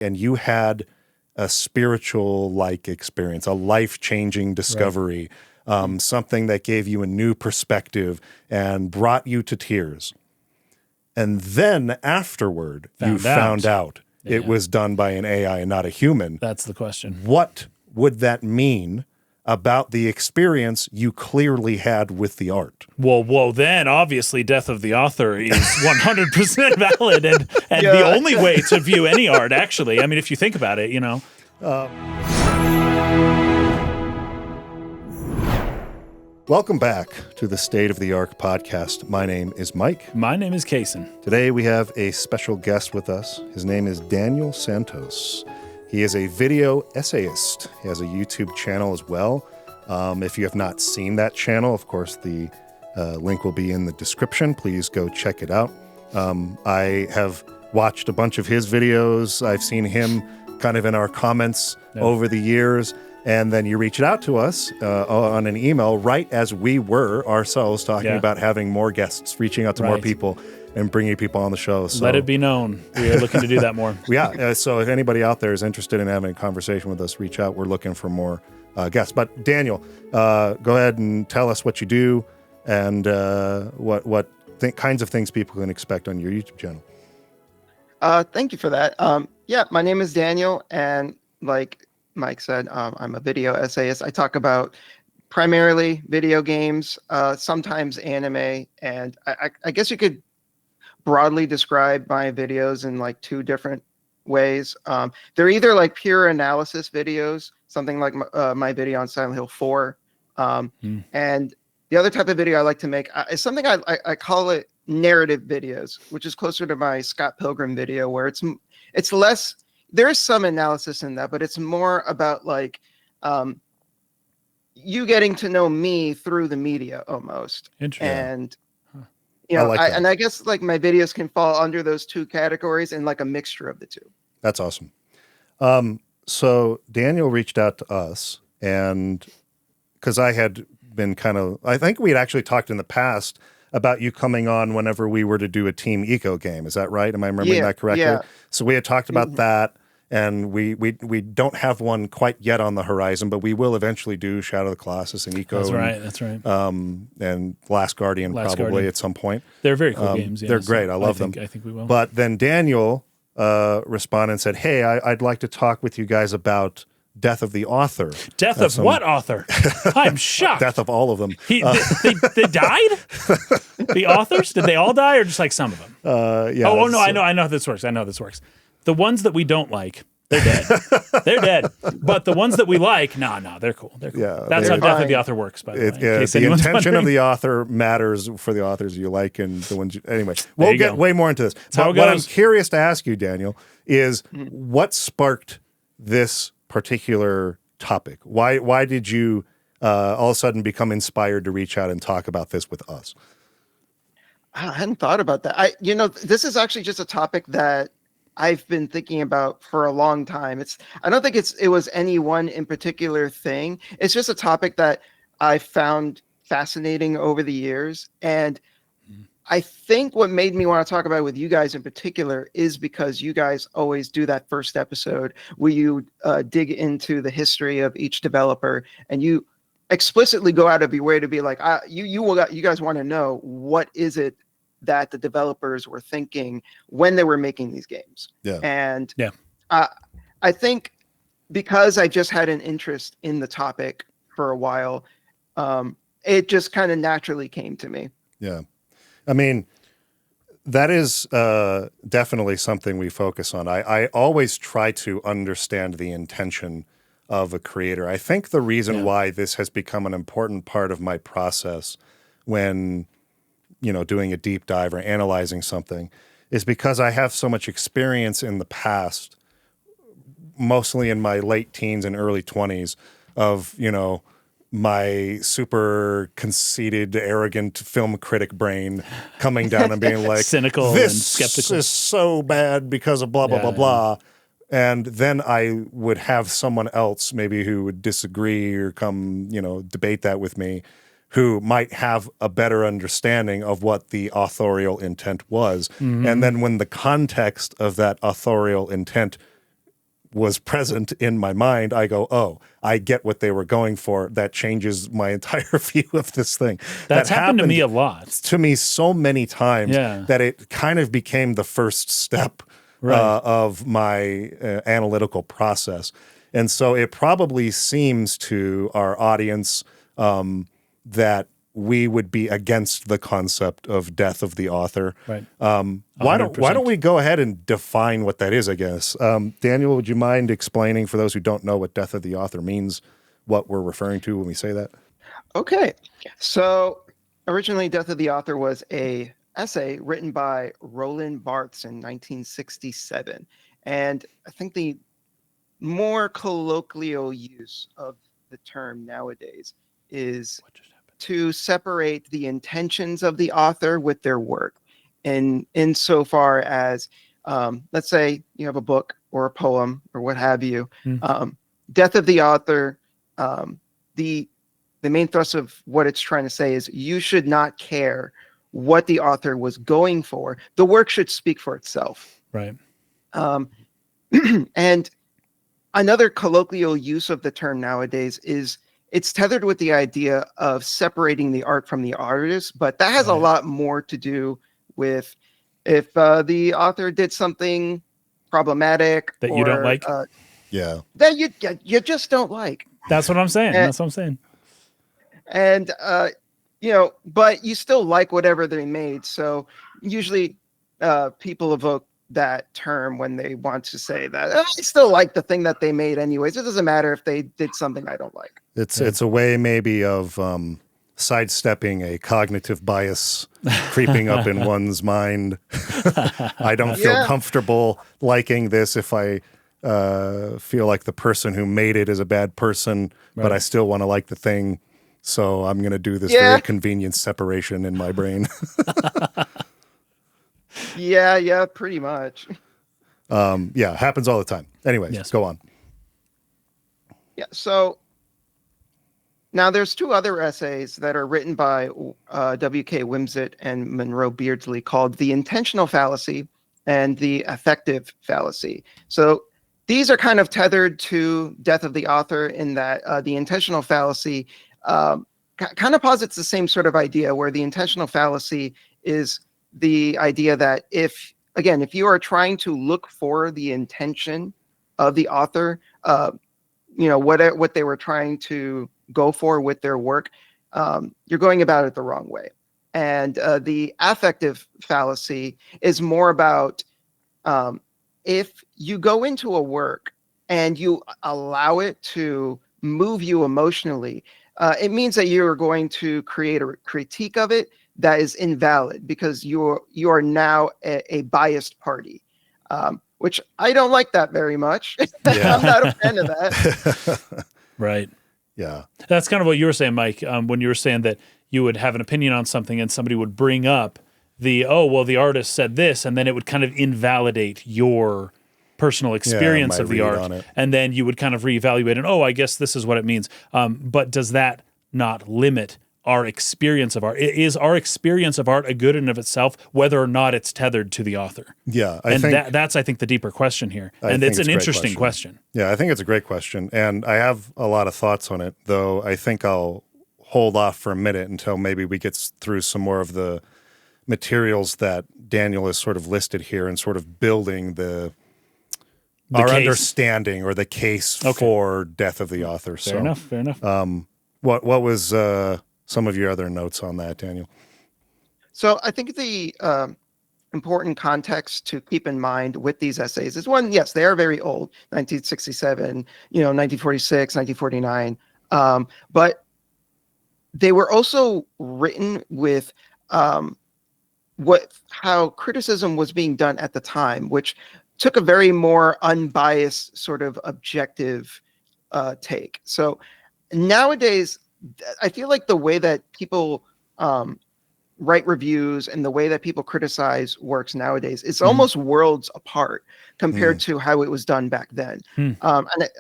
and you had a spiritual-like experience, a life-changing discovery, something that gave you a new perspective and brought you to tears. And then afterward, you found out it was done by an AI and not a human. That's the question. What would that mean about the experience you clearly had with the art? Well, then obviously death of the author is 100% valid and the only way to view any art, actually. I mean, if you think about it, you know. Welcome back to the State of the Art podcast. My name is Mike. My name is Kaysen. Today we have a special guest with us. His name is Daniel Santos. He is a video essayist. He has a YouTube channel as well. If you have not seen that channel, of course, the link will be in the description. Please go check it out. I have watched a bunch of his videos. I've seen him kind of in our comments over the years. And then you reached out to us on an email right as we were ourselves talking about having more guests, reaching out to more people and bringing people on the show. So, let it be known. We are looking to do that more. So if anybody out there is interested in having a conversation with us, reach out. We're looking for more guests. But Daniel, go ahead and tell us what you do and what kinds of things people can expect on your YouTube channel. Thank you for that. My name is Daniel, and like Mike said, I'm a video essayist. I talk about primarily video games, sometimes anime, and I guess you could broadly describe my videos in like two different ways. They're either like pure analysis videos, something like my video on Silent Hill 4, and the other type of video I like to make is something I call it narrative videos, which is closer to my Scott Pilgrim video, where it's less. There is some analysis in that, but it's more about like you getting to know me through the media almost. Interesting. And you know, I guess like my videos can fall under those two categories and like a mixture of the two. That's awesome. So Daniel reached out to us, and because I had been I think we had actually talked in the past about you coming on whenever we were to do a team eco game. Is that right? Am I remembering that correctly? Yeah. So we had talked about that, and we don't have one quite yet on the horizon, but we will eventually do Shadow of the Colossus and eco. That's right. And Last Guardian at some point. They're very cool games. Yeah, they're great. I love them. I think we will. But then Daniel responded and said, hey, I'd like to talk with you guys about Death of the Author. Death of what author? I'm shocked. Death of all of them. They died? The authors? Did they all die, or just like some of them? Yeah. Oh no, I know how this works. The ones that we don't like, they're dead. They're dead. But the ones that we like, no, they're cool. They're cool. Yeah, that's how Death of the Author works, by the way. The intention of the author matters for the authors you like and the ones anyway, we'll get way more into this. But what I'm curious to ask you, Daniel, is what sparked this particular topic? Why did you all of a sudden become inspired to reach out and talk about this with us? I hadn't thought about that. This is actually just a topic that I've been thinking about for a long time. I don't think it was any one in particular thing. It's just a topic that I found fascinating over the years. And I think what made me want to talk about it with you guys in particular is because you guys always do that first episode where you dig into the history of each developer, and you explicitly go out of your way to be like, you guys want to know what is it that the developers were thinking when they were making these games. Yeah. And I think because I just had an interest in the topic for a while, it just kind of naturally came to me. Yeah. I mean, that is definitely something we focus on. I always try to understand the intention of a creator. I think the reason why this has become an important part of my process when, doing a deep dive or analyzing something is because I have so much experience in the past, mostly in my late teens and early 20s of, my super conceited, arrogant film critic brain coming down and being like, cynical and skeptical. This is so bad because of blah, blah, blah, blah. And then I would have someone else maybe who would disagree or come, debate that with me, who might have a better understanding of what the authorial intent was. Mm-hmm. And then when the context of that authorial intent was present in my mind, I go, oh, I get what they were going for. That changes my entire view of this thing. That's happened to me a lot. To me so many times that it kind of became the first step of my analytical process. And so it probably seems to our audience that we would be against the concept of death of the author. Right. Why don't we go ahead and define what that is, I guess. Daniel, would you mind explaining for those who don't know what death of the author means, what we're referring to when we say that? Okay. So originally Death of the Author was a essay written by Roland Barthes in 1967. And I think the more colloquial use of the term nowadays is to separate the intentions of the author with their work. And insofar as, let's say you have a book or a poem or what have you, Death of the Author, the main thrust of what it's trying to say is you should not care what the author was going for. The work should speak for itself. Right. And another colloquial use of the term nowadays is it's tethered with the idea of separating the art from the artist, but that has a lot more to do with if the author did something problematic that you don't like. That you just don't like. That's what I'm saying. That's what I'm saying. And but you still like whatever they made. So usually people evoke that term when they want to say that I still like the thing that they made anyways. It doesn't matter if they did something I don't like. It's a way maybe of sidestepping a cognitive bias creeping up in one's mind. I don't feel comfortable liking this if I feel like the person who made it is a bad person, but I still want to like the thing. So I'm going to do this very convenient separation in my brain. Yeah, pretty much. Happens all the time. Anyways, go on. Yeah, so now there's two other essays that are written by W.K. Wimsatt and Monroe Beardsley called The Intentional Fallacy and The Affective Fallacy. So these are kind of tethered to Death of the Author in that the intentional fallacy kind of posits the same sort of idea where the intentional fallacy is the idea that if you are trying to look for the intention of the author, what they were trying to go for with their work, you're going about it the wrong way. And the affective fallacy is more about if you go into a work and you allow it to move you emotionally, it means that you're going to create a critique of it that is invalid because you are now a biased party, which I don't like that very much. I'm not a fan of that. Right. Yeah. That's kind of what you were saying, Mike, when you were saying that you would have an opinion on something and somebody would bring up the artist said this, and then it would kind of invalidate your personal experience of the art. And then you would kind of reevaluate and, I guess this is what it means. But does that not limit our experience of art? Is our experience of art a good in of itself, whether or not it's tethered to the author? Yeah. That's, I think, the deeper question here. And it's an interesting question. Yeah, I think it's a great question. And I have a lot of thoughts on it, though I think I'll hold off for a minute until maybe we get through some more of the materials that Daniel has sort of listed here and sort of building our case. Understanding or the case for Death of the Author. Fair enough. What was some of your other notes on that, Daniel? So I think the important context to keep in mind with these essays is one, yes, they are very old, 1967, 1946, 1949. But they were also written with how criticism was being done at the time, which took a very more unbiased sort of objective take. So nowadays, I feel like the way that people write reviews and the way that people criticize works nowadays, it's almost worlds apart compared to how it was done back then. And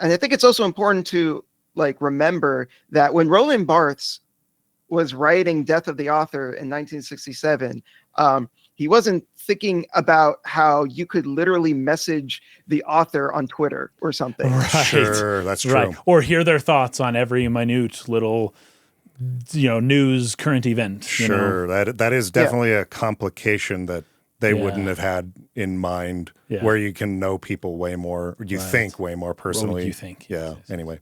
I think it's also important to remember that when Roland Barthes was writing Death of the Author in 1967, He wasn't thinking about how you could literally message the author on Twitter or something. Right. Sure, that's true. Right. Or hear their thoughts on every minute little, news current event. Sure, that is definitely a complication that they wouldn't have had in mind, where you can know people way more, you think way more personally. What would you think? Yeah, anyway.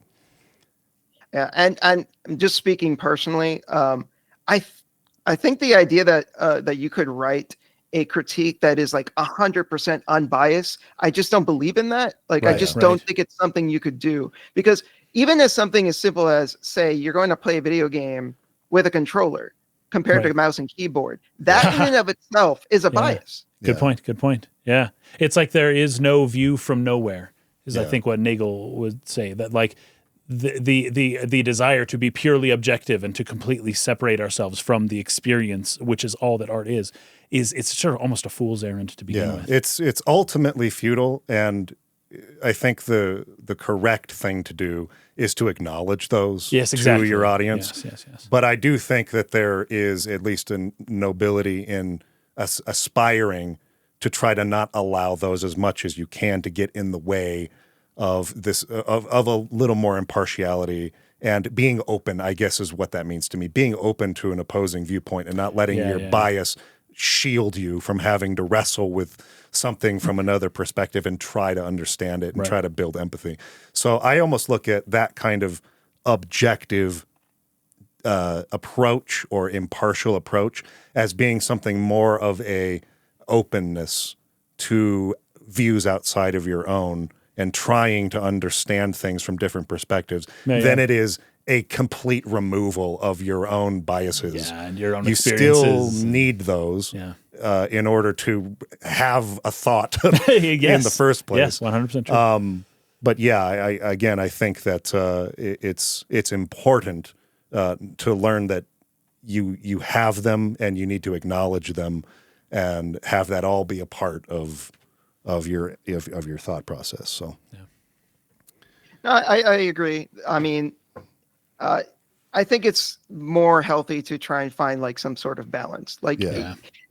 Yeah, and just speaking personally, I think the idea that you could write a critique that is like 100% unbiased, I just don't believe in that. Like, I just don't think it's something you could do, because even as something as simple as, say, you're going to play a video game with a controller compared to a mouse and keyboard, that in and of itself is a bias. Good point. Yeah. It's like there is no view from nowhere, is I think what Nagel would say, that like the desire to be purely objective and to completely separate ourselves from the experience, which is all that art is it's sort of almost a fool's errand to begin with. It's ultimately futile, and I think the correct thing to do is to acknowledge those to your audience. Yes. But I do think that there is at least a nobility in aspiring to try to not allow those as much as you can to get in the way of this of a little more impartiality, and being open, I guess, is what that means to me. Being open to an opposing viewpoint and not letting your bias shield you from having to wrestle with something from another perspective and try to understand it and try to build empathy. So I almost look at that kind of objective approach or impartial approach as being something more of a openness to views outside of your own and trying to understand things from different perspectives than it is a complete removal of your own biases. Yeah, and your own you experiences. still need those in order to have a thought in the first place. Yes, 100% true. But yeah, I think that it's important to learn that you have them and you need to acknowledge them and have that all be a part of your thought process. So, No, I agree. I mean, I think it's more healthy to try and find like some sort of balance. Like,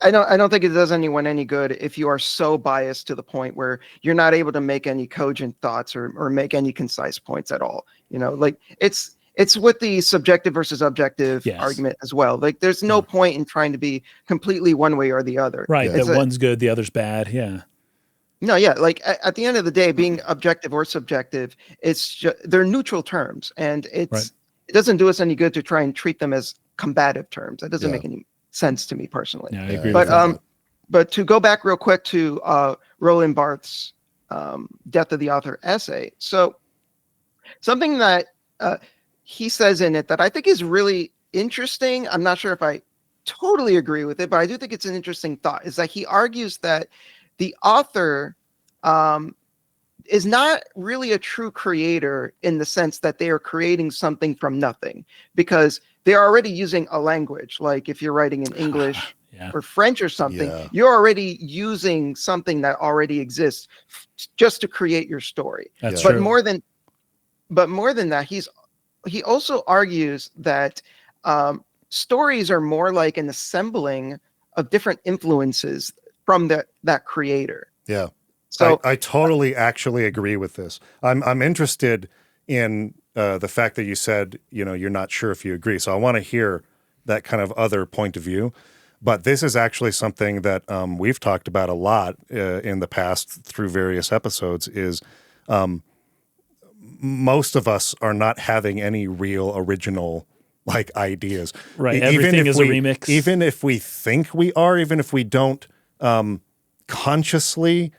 I don't think it does anyone any good if you are so biased to the point where you're not able to make any cogent thoughts or make any concise points at all. Like it's with the subjective versus objective argument as well. Like, there's no point in trying to be completely one way or the other. Right. That one's good, the other's bad. Yeah. No, yeah. Like at the end of the day, being objective or subjective, they're neutral terms, and it doesn't do us any good to try and treat them as combative terms. That doesn't make any sense to me personally. Yeah, I agree. But to go back real quick to Roland Barthes' Death of the Author essay. So something that he says in it that I think is really interesting, I'm not sure if I totally agree with it, but I do think it's an interesting thought, is that he argues that the author is not really a true creator in the sense that they are creating something from nothing, because they're already using a language. Like if you're writing in English or French or something, you're already using something that already exists just to create your story. That's but true. more than that, he also argues that stories are more like an assembling of different influences from that creator. Yeah. So I totally actually agree with this. I'm interested in the fact that you said, you're not sure if you agree. So I want to hear that kind of other point of view. But this is actually something that we've talked about a lot in the past through various episodes, is most of us are not having any real original ideas. Right. Everything is a remix. Even if we think we are, even if we don't consciously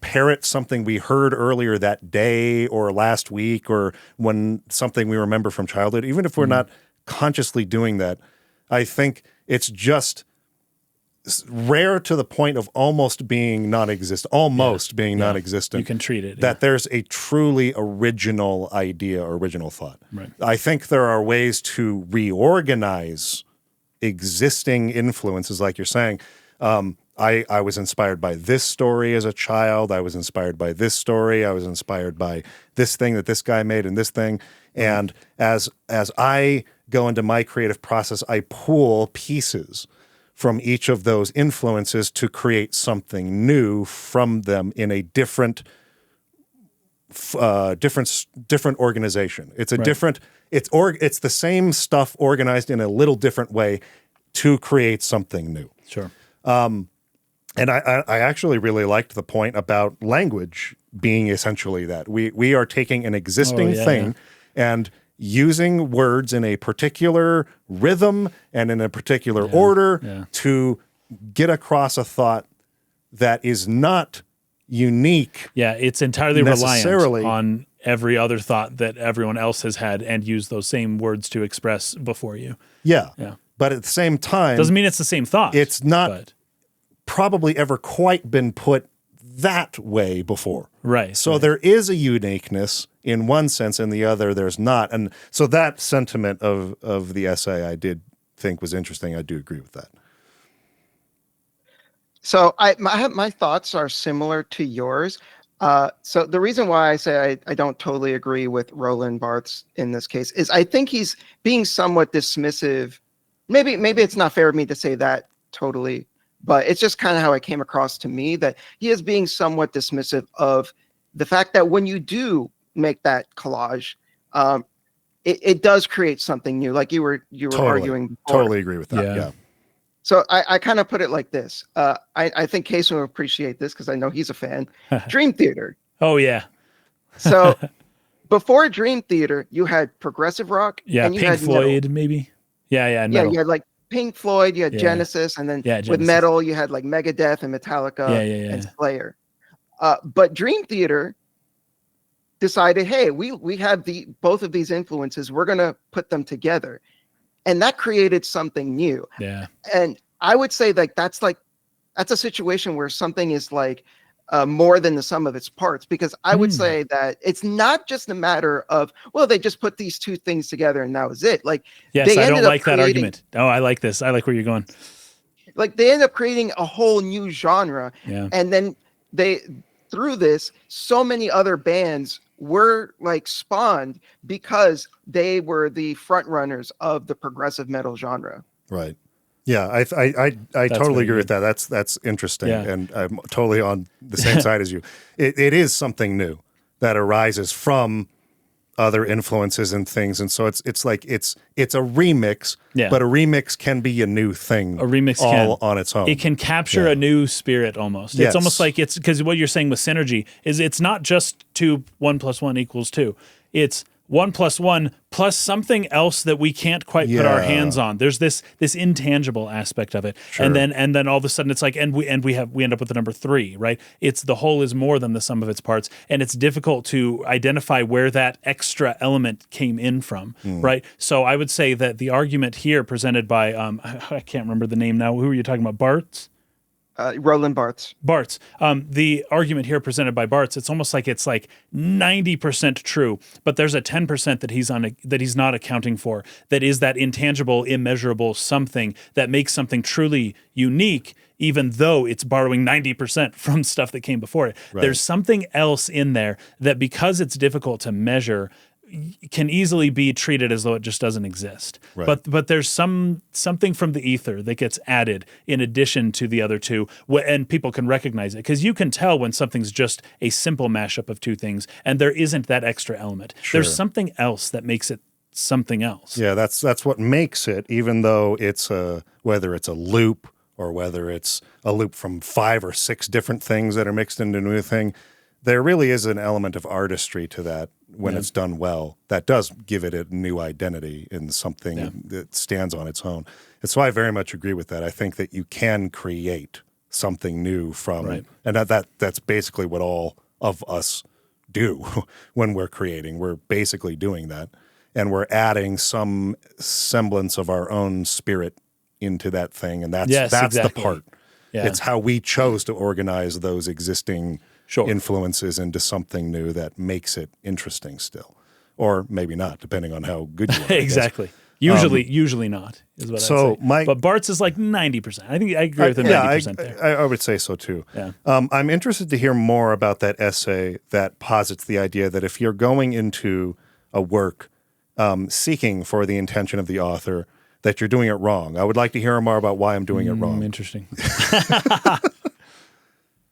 parrot something we heard earlier that day or last week or when something we remember from childhood, even if we're not consciously doing that, I think it's just rare to the point of almost being non-existent, non-existent. You can treat it. That there's a truly original idea or original thought. Right. I think there are ways to reorganize existing influences, like you're saying. I was inspired by this story as a child. I was inspired by this story. I was inspired by this thing that this guy made and this thing. And as I go into my creative process, I pull pieces from each of those influences to create something new from them in a different organization. It's a different. It's the same stuff organized in a little different way to create something new. Sure. And I actually really liked the point about language being essentially that. We are taking an existing thing and using words in a particular rhythm and in a particular order to get across a thought that is not unique. Yeah, it's entirely reliant on every other thought that everyone else has had and used those same words to express before you. Yeah. But at the same time... Doesn't mean it's the same thought. It's not probably ever quite been put that way before. Right. So there is a uniqueness in one sense, in the other there's not. And so that sentiment of the essay I did think was interesting. I do agree with that. So my thoughts are similar to yours. So the reason why I say I don't totally agree with Roland Barthes in this case is I think he's being somewhat dismissive. Maybe it's not fair of me to say that totally, but it's just kind of how it came across to me, that he is being somewhat dismissive of the fact that when you do make that collage, it does create something new. Like you were arguing before. Totally agree with that. Yeah. So I kind of put it like this. I think Casey will appreciate this because I know he's a fan. Dream Theater. Oh, yeah. So before Dream Theater, you had progressive rock. Yeah, and you Pink had Floyd, metal. Maybe. Yeah, and you had like Pink Floyd, you had Genesis, and then with metal, you had like Megadeth and Metallica and Slayer. But Dream Theater decided, hey, we have both of these influences. We're going to put them together. And that created something new. Yeah. And I would say that's a situation where something is like more than the sum of its parts, because I would say that it's not just a matter of, well, they just put these two things together and that was it. Like, yes, I don't like that argument. Oh, I like this. I like where you're going. Like they end up creating a whole new genre. Yeah. And then through this, so many other bands were like spawned because they were the front runners of the progressive metal genre. Right. Yeah, I totally agree with that. That's interesting, and I'm totally on the same side as you. It is something new that arises from other influences and things, and so it's like it's a remix, but a remix can be a new thing. A remix on its own. It can capture a new spirit almost. It's almost like it's because what you're saying with synergy is it's not just 1 + 1 = 2. It's 1 + 1 plus something else that we can't quite put our hands on. There's this intangible aspect of it, and then all of a sudden it's like, and we end up with the number 3, right? It's the whole is more than the sum of its parts, and it's difficult to identify where that extra element came in from, right? So I would say that the argument here presented by I can't remember the name now. Who were you talking about? Barthes? Roland Barthes. Barthes. The argument here presented by Barthes, it's almost like it's like 90% true, but there's a 10% that he's not accounting for. That is that intangible, immeasurable something that makes something truly unique, even though it's borrowing 90% from stuff that came before it. Right. There's something else in there that, because it's difficult to measure, can easily be treated as though it just doesn't exist. Right. But there's something from the ether that gets added in addition to the other two, and people can recognize it, because you can tell when something's just a simple mashup of two things and there isn't that extra element. Sure. There's something else that makes it something else. Yeah, that's what makes it, even though it's whether it's a loop or whether it's a loop from 5 or 6 different things that are mixed into a new thing. There really is an element of artistry to that when it's done well. That does give it a new identity in something that stands on its own. And so I very much agree with that. I think that you can create something new from, and that's basically what all of us do when we're creating. We're basically doing that, and we're adding some semblance of our own spirit into that thing, and that's exactly the part. Yeah. It's how we chose to organize those existing influences into something new that makes it interesting still, or maybe not, depending on how good you are. Exactly. Usually not is what I'd say. But Barthes is like 90%. I think I agree with him 90% there. I would say so too. Yeah. I'm interested to hear more about that essay that posits the idea that if you're going into a work seeking for the intention of the author, that you're doing it wrong. I would like to hear more about why I'm doing it wrong. Interesting.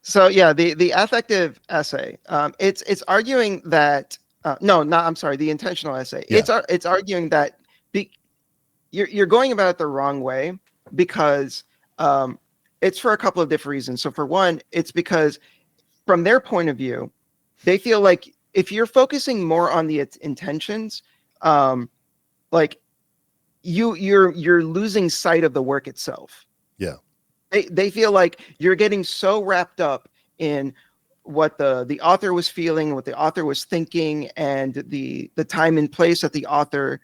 So yeah, the affective essay, it's arguing that I'm sorry, the intentional essay. Yeah. It's arguing that you're going about it the wrong way because it's for a couple of different reasons. So for one, it's because from their point of view, they feel like if you're focusing more on the intentions, like you're losing sight of the work itself. Yeah. They feel like you're getting so wrapped up in what the author was feeling, what the author was thinking, and the time and place that the author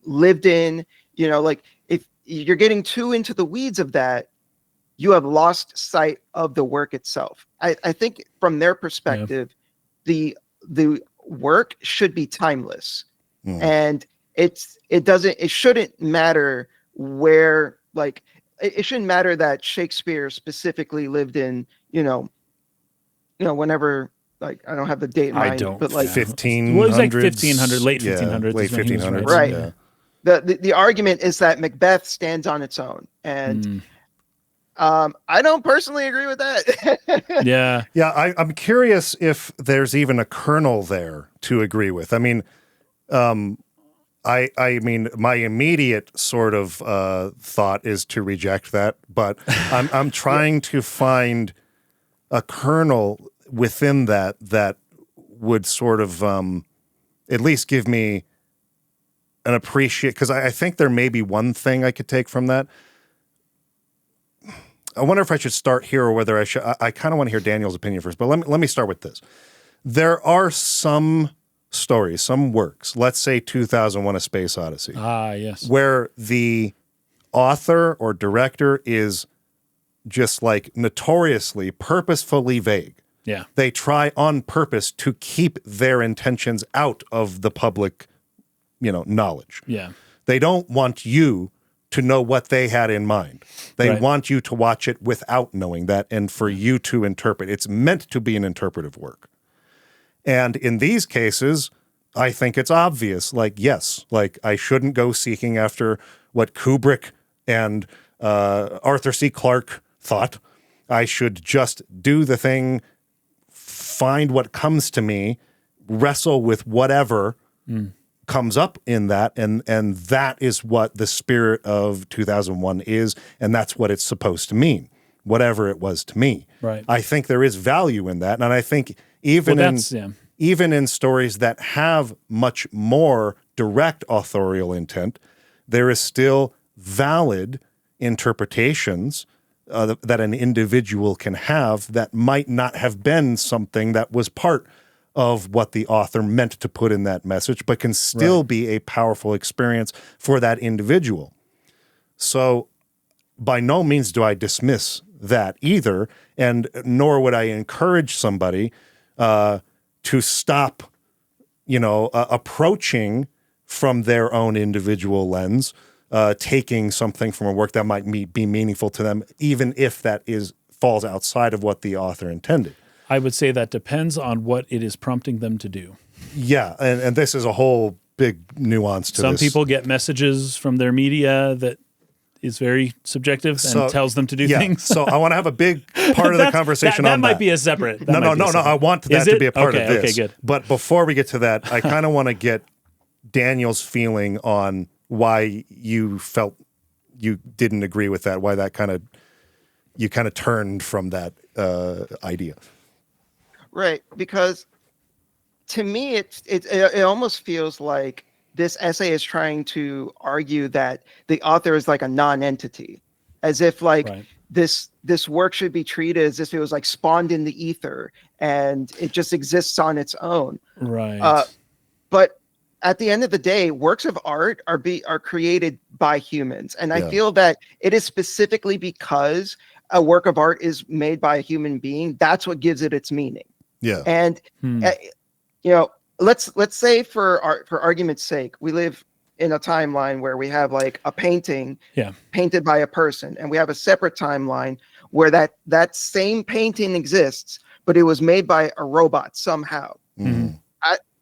lived in. You know, like if you're getting too into the weeds of that, you have lost sight of the work itself. I think from their perspective, the work should be timeless, and it shouldn't matter where, like, it shouldn't matter that Shakespeare specifically lived in, whenever, like, I don't have the date in mind, but like 1500s. Well, it was like 1500, late 1500s. Late 1500s. Right. Yeah. The argument is that Macbeth stands on its own, and I don't personally agree with that. Yeah. Yeah, I'm curious if there's even a kernel there to agree with. I mean, I mean, my immediate sort of thought is to reject that, but I'm trying to find a kernel within that would sort of at least give me an appreciate, because I think there may be one thing I could take from that. I wonder if I should start here or whether I should. I kind of want to hear Daniel's opinion first, but let me start with this. There are some stories, some works, let's say 2001: A Space Odyssey. Yes. Where the author or director is just like notoriously, purposefully vague. Yeah. They try on purpose to keep their intentions out of the public, knowledge. Yeah. They don't want you to know what they had in mind. They want you to watch it without knowing that and for you to interpret. It's meant to be an interpretive work. And in these cases, I think it's obvious. Like, yes, like I shouldn't go seeking after what Kubrick and Arthur C. Clarke thought. I should just do the thing, find what comes to me, wrestle with whatever comes up in that, and that is what the spirit of 2001 is, and that's what it's supposed to mean, whatever it was to me. Right. I think there is value in that, and I think even in stories that have much more direct authorial intent, there is still valid interpretations that an individual can have that might not have been something that was part of what the author meant to put in that message, but can still be a powerful experience for that individual. So by no means do I dismiss that either, and nor would I encourage somebody to stop, approaching from their own individual lens, taking something from a work that might be meaningful to them, even if that falls outside of what the author intended. I would say that depends on what it is prompting them to do. Yeah, and this is a whole big nuance to this. Some people get messages from their media that is very subjective and tells them to do things. So I want to have a big part of the conversation on that. That might be a separate. No. I want that to be a part of this. Okay, good. But before we get to that, I kind of want to get Daniel's feeling on why you felt you didn't agree with that, why that you kind of turned from that idea. Right, because to me, it almost feels like this essay is trying to argue that the author is like a non-entity, as if this work should be treated as if it was like spawned in the ether and it just exists on its own. Right. But at the end of the day, works of art are created by humans, and I feel that it is specifically because a work of art is made by a human being that's what gives it its meaning. Yeah. And let's say for argument's sake, we live in a timeline where we have like a painting painted by a person, and we have a separate timeline where that same painting exists, but it was made by a robot somehow. Mm-hmm.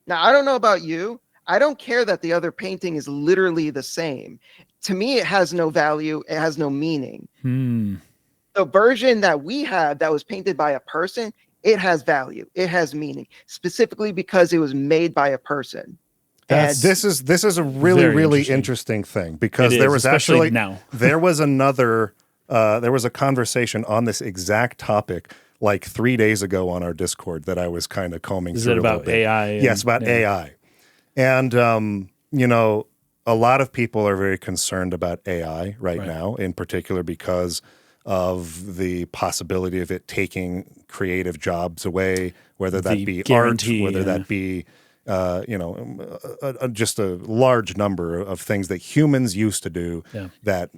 Now I don't know about you. I don't care that the other painting is literally the same. to me, it has no value. It has no meaning. Hmm. The version that we have that was painted by a person, it has value. It has meaning, specifically because it was made by a person. That's This is a really, very really interesting. interesting thing, because It there is, was especially actually now. there was a conversation on this exact topic like 3 days ago on our Discord that I was kind of combing Is through it a little about bit. AI? Yes, about AI. And you know, a lot of people are very concerned about AI right now, in particular because of the possibility of it taking creative jobs away, whether that The be guarantee, art, whether that be just a large number of things that humans used to do that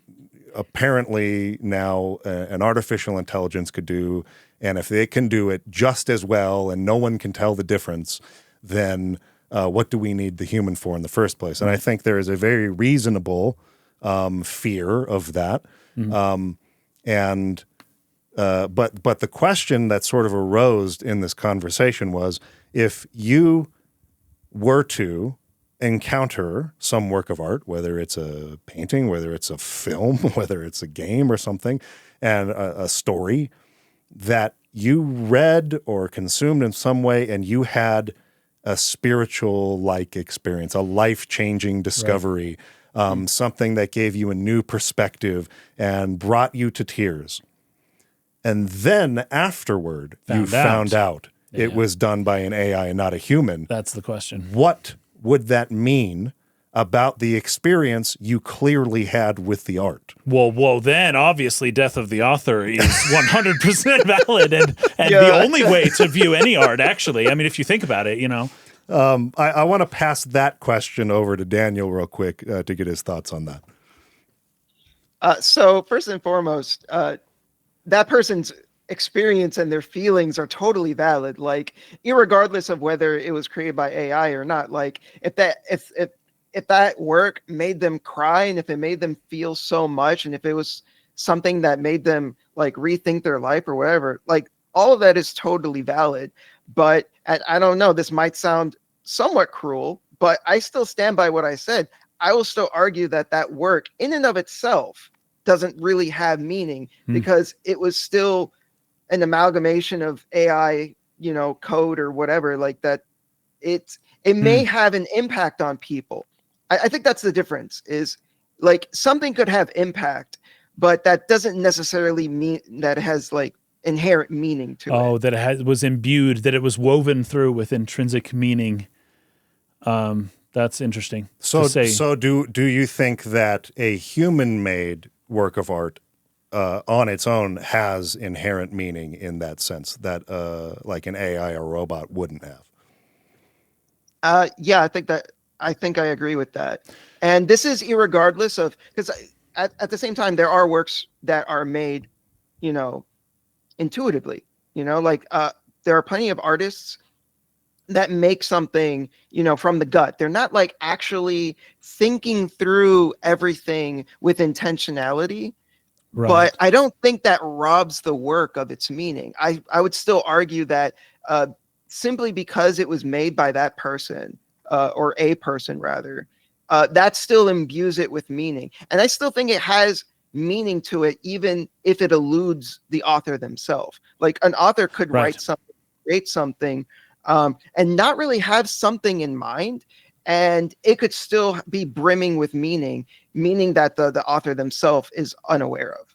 apparently now an artificial intelligence could do. And if they can do it just as well and no one can tell the difference, then what do we need the human for in the first place? And I think there is a very reasonable fear of that. But the question that sort of arose in this conversation was, if you were to encounter some work of art, whether it's a painting, whether it's a film, whether it's a game or something, and a story that you read or consumed in some way, and you had a spiritual-like experience, a life-changing discovery, something that gave you a new perspective and brought you to tears. And then afterward, you found out it was done by an AI and not a human. That's the question. What would that mean about the experience you clearly had with the art? Well, then obviously death of the author is 100% valid and the only way to view any art, actually. I mean, if you think about it, you know. I want to pass that question over to Daniel real quick to get his thoughts on that. So first and foremost, that person's experience and their feelings are totally valid, like irregardless of whether it was created by AI or not. Like if that work made them cry, and if it made them feel so much, and if it was something that made them like rethink their life or whatever, like all of that is totally valid. But I don't know, this might sound somewhat cruel, but I still stand by what I said. I will still argue that that work in and of itself doesn't really have meaning, because it was still an amalgamation of AI, you know, code or whatever, like that. It may have an impact on people. I think that's the difference, is like something could have impact, but that doesn't necessarily mean that it has like inherent meaning to it. Oh, that it was imbued, that it was woven through with intrinsic meaning. That's interesting. So do you think that a human-made work of art on its own has inherent meaning in that sense that like an AI or robot wouldn't have? Yeah, I think I agree with that. And this is irregardless of, because at the same time, there are works that are made, you know, intuitively, you know, like there are plenty of artists that make something, you know, from the gut. They're not like actually thinking through everything with intentionality. Right. But I don't think that robs the work of its meaning. I would still argue that simply because it was made by that person, or a person rather, that still imbues it with meaning. And I still think it has meaning to it, even if it eludes the author themselves. Like an author could write something, create something, and not really have something in mind, and it could still be brimming with meaning that the author themselves is unaware of.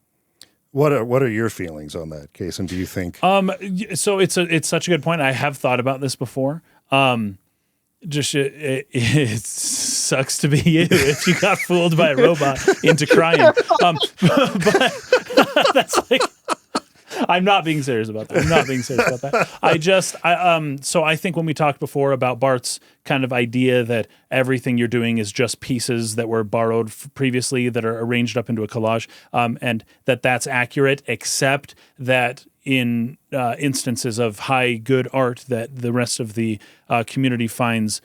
What are your feelings on that, Case? And do you think? So it's such a good point. I have thought about this before. It sucks to be you if you got fooled by a robot into crying. But that's like, I'm not being serious about that. So I think when we talked before about Bart's kind of idea that everything you're doing is just pieces that were borrowed previously that are arranged up into a collage, and that's accurate, except that in instances of high good art that the rest of the community finds,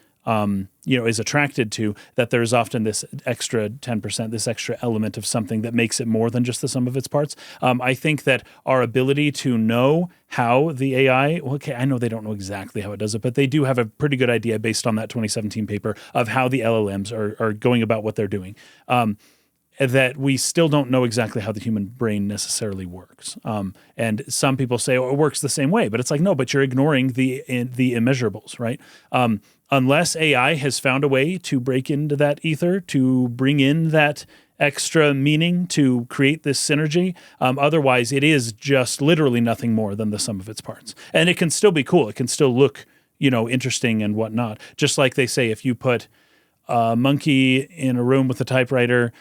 is attracted to, that there's often this extra 10%, this extra element of something that makes it more than just the sum of its parts. I think that our ability to know how the AI, I know they don't know exactly how it does it, but they do have a pretty good idea based on that 2017 paper of how the LLMs are going about what they're doing. that we still don't know exactly how the human brain necessarily works. And some people say, oh, it works the same way, but it's like, no, but you're ignoring the immeasurables, right? Unless AI has found a way to break into that ether, to bring in that extra meaning, to create this synergy. Otherwise, it is just literally nothing more than the sum of its parts. And it can still be cool. It can still look, interesting and whatnot. Just like they say, if you put a monkey in a room with a typewriter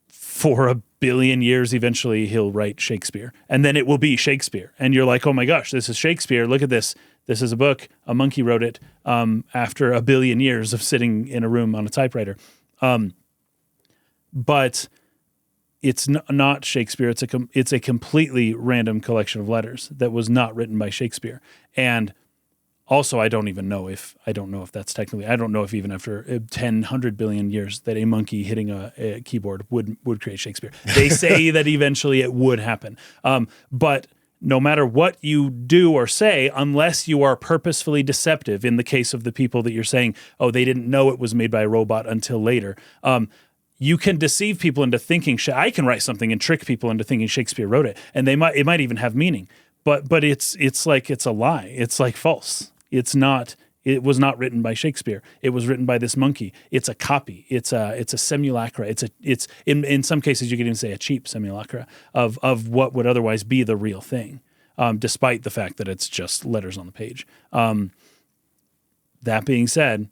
for 1 billion years, eventually he'll write Shakespeare. And then it will be Shakespeare. And you're like, oh my gosh, this is Shakespeare. Look at this. This is a book. A monkey wrote it after 1 billion years of sitting in a room on a typewriter. But it's not Shakespeare. It's a completely random collection of letters that was not written by Shakespeare. And also, I don't know if that's technically, I don't know if even after 100 billion years that a monkey hitting a keyboard would create Shakespeare. They say that eventually it would happen. But no matter what you do or say, unless you are purposefully deceptive, in the case of the people that you're saying, oh, they didn't know it was made by a robot until later, you can deceive people into thinking, I can write something and trick people into thinking Shakespeare wrote it. And it might even have meaning. But it's like it's a lie. It's like false. It was not written by Shakespeare. It was written by this monkey. It's a copy. It's a simulacra. It's in some cases you could even say a cheap simulacra of what would otherwise be the real thing, despite the fact that it's just letters on the page. That being said,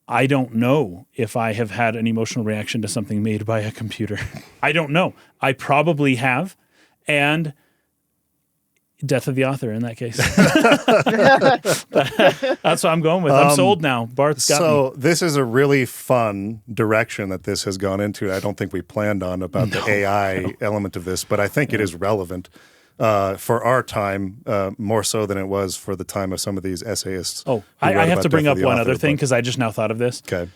I don't know if I have had an emotional reaction to something made by a computer. I don't know. I probably have, and death of the author in that case. That's what I'm going with. I'm sold now. Barth's got me. So this is a really fun direction that this has gone into. I don't think we planned on about the AI element of this, but I think it is relevant for our time more so than it was for the time of some of these essayists. Oh, I have to bring up one other thing because I just now thought of this. Okay.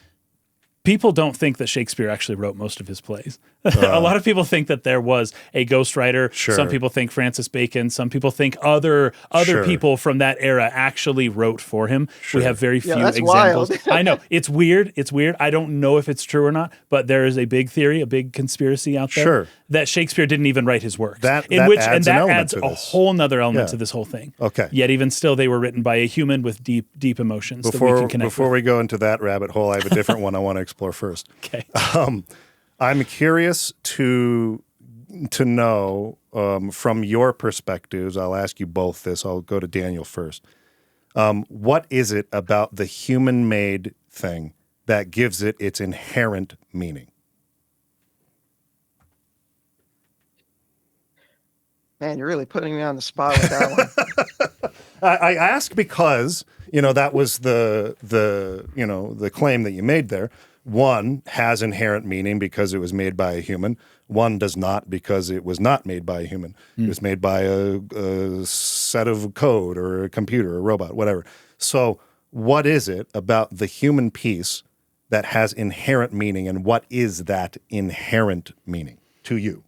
People don't think that Shakespeare actually wrote most of his plays. A lot of people think that there was a ghostwriter. Sure. Some people think Francis Bacon. Some people think other Sure. people from that era actually wrote for him. Sure. We have very few that's examples. wild. I know. It's weird. I don't know if it's true or not, but there is a big theory, a big conspiracy out there Sure. that Shakespeare didn't even write his works. That adds an element adds to a this. whole nother element Yeah. to this whole thing. Okay. Yet even still, they were written by a human with deep emotions that we can connect Before with. we go into that rabbit hole, I have a different one I want to explore first. Okay. I'm curious to know from your perspectives. I'll ask you both this. I'll go to Daniel first. What is it about the human-made thing that gives it its inherent meaning? Man, you're really putting me on the spot with that one. I ask because that was the claim that you made there. One has inherent meaning because it was made by a human. One does not because it was not made by a human. It was made by a set of code or a computer, a robot, whatever. So what is it about the human piece that has inherent meaning, and what is that inherent meaning to you?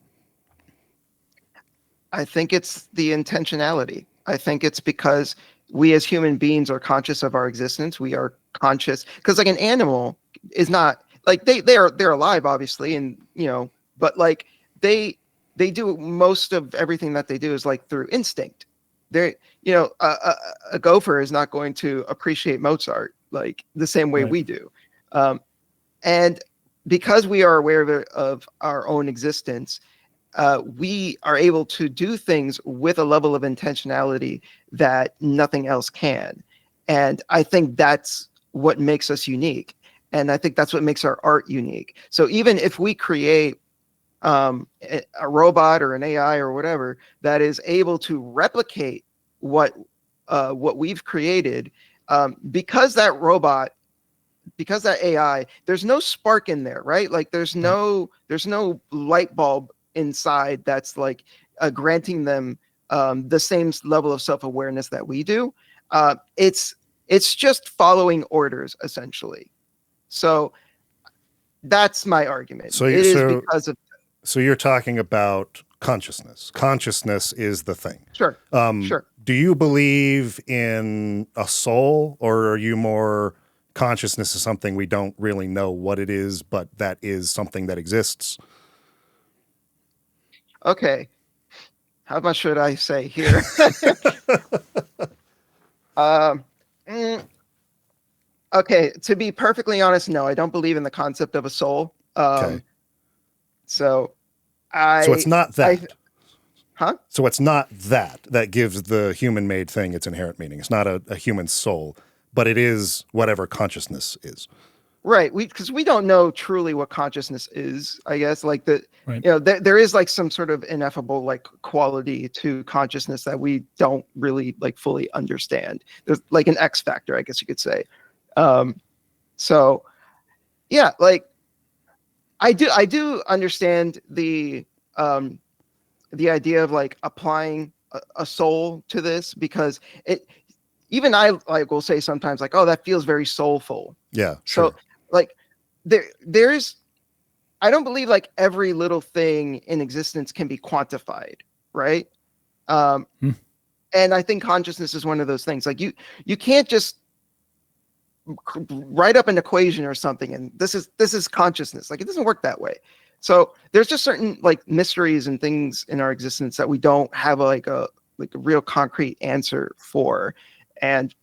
I think it's the intentionality. I think it's because we as human beings are conscious of our existence. We are conscious because like an animal is not like they're alive, obviously, and but like they do most of everything that they do is like through instinct. They're a gopher is not going to appreciate Mozart like the same way we do, and because we are aware of our own existence, we are able to do things with a level of intentionality that nothing else can. And I think that's what makes us unique. And I think that's what makes our art unique. So even if we create a robot or an AI or whatever that is able to replicate what we've created, because that robot, because that AI, there's no spark in there, right? Like there's no light bulb inside that's like granting them the same level of self-awareness that we do. It's just following orders essentially. So that's my argument. Because of. So you're talking about consciousness. Consciousness is the thing. Sure. Sure. Do you believe in a soul, or are you more consciousness is something we don't really know what it is, but that is something that exists. Okay. How much should I say here? Mm, okay, to be perfectly honest, no, I don't believe in the concept of a soul. Okay. So So it's not that. Huh? So it's not that gives the human-made thing its inherent meaning. It's not a human soul, but it is whatever consciousness is. Right. Because we don't know truly what consciousness is, I guess. Like Right. there is like some sort of ineffable like quality to consciousness that we don't really like fully understand. There's like an X factor, I guess you could say. So yeah, like I do understand the idea of like applying a soul to this, because even I like will say sometimes like, oh, that feels very soulful. Yeah. Sure. So like there's I don't believe like every little thing in existence can be quantified, right? And I think consciousness is one of those things. Like you can't just write up an equation or something and this is consciousness. Like it doesn't work that way. So there's just certain like mysteries and things in our existence that we don't have a real concrete answer for. And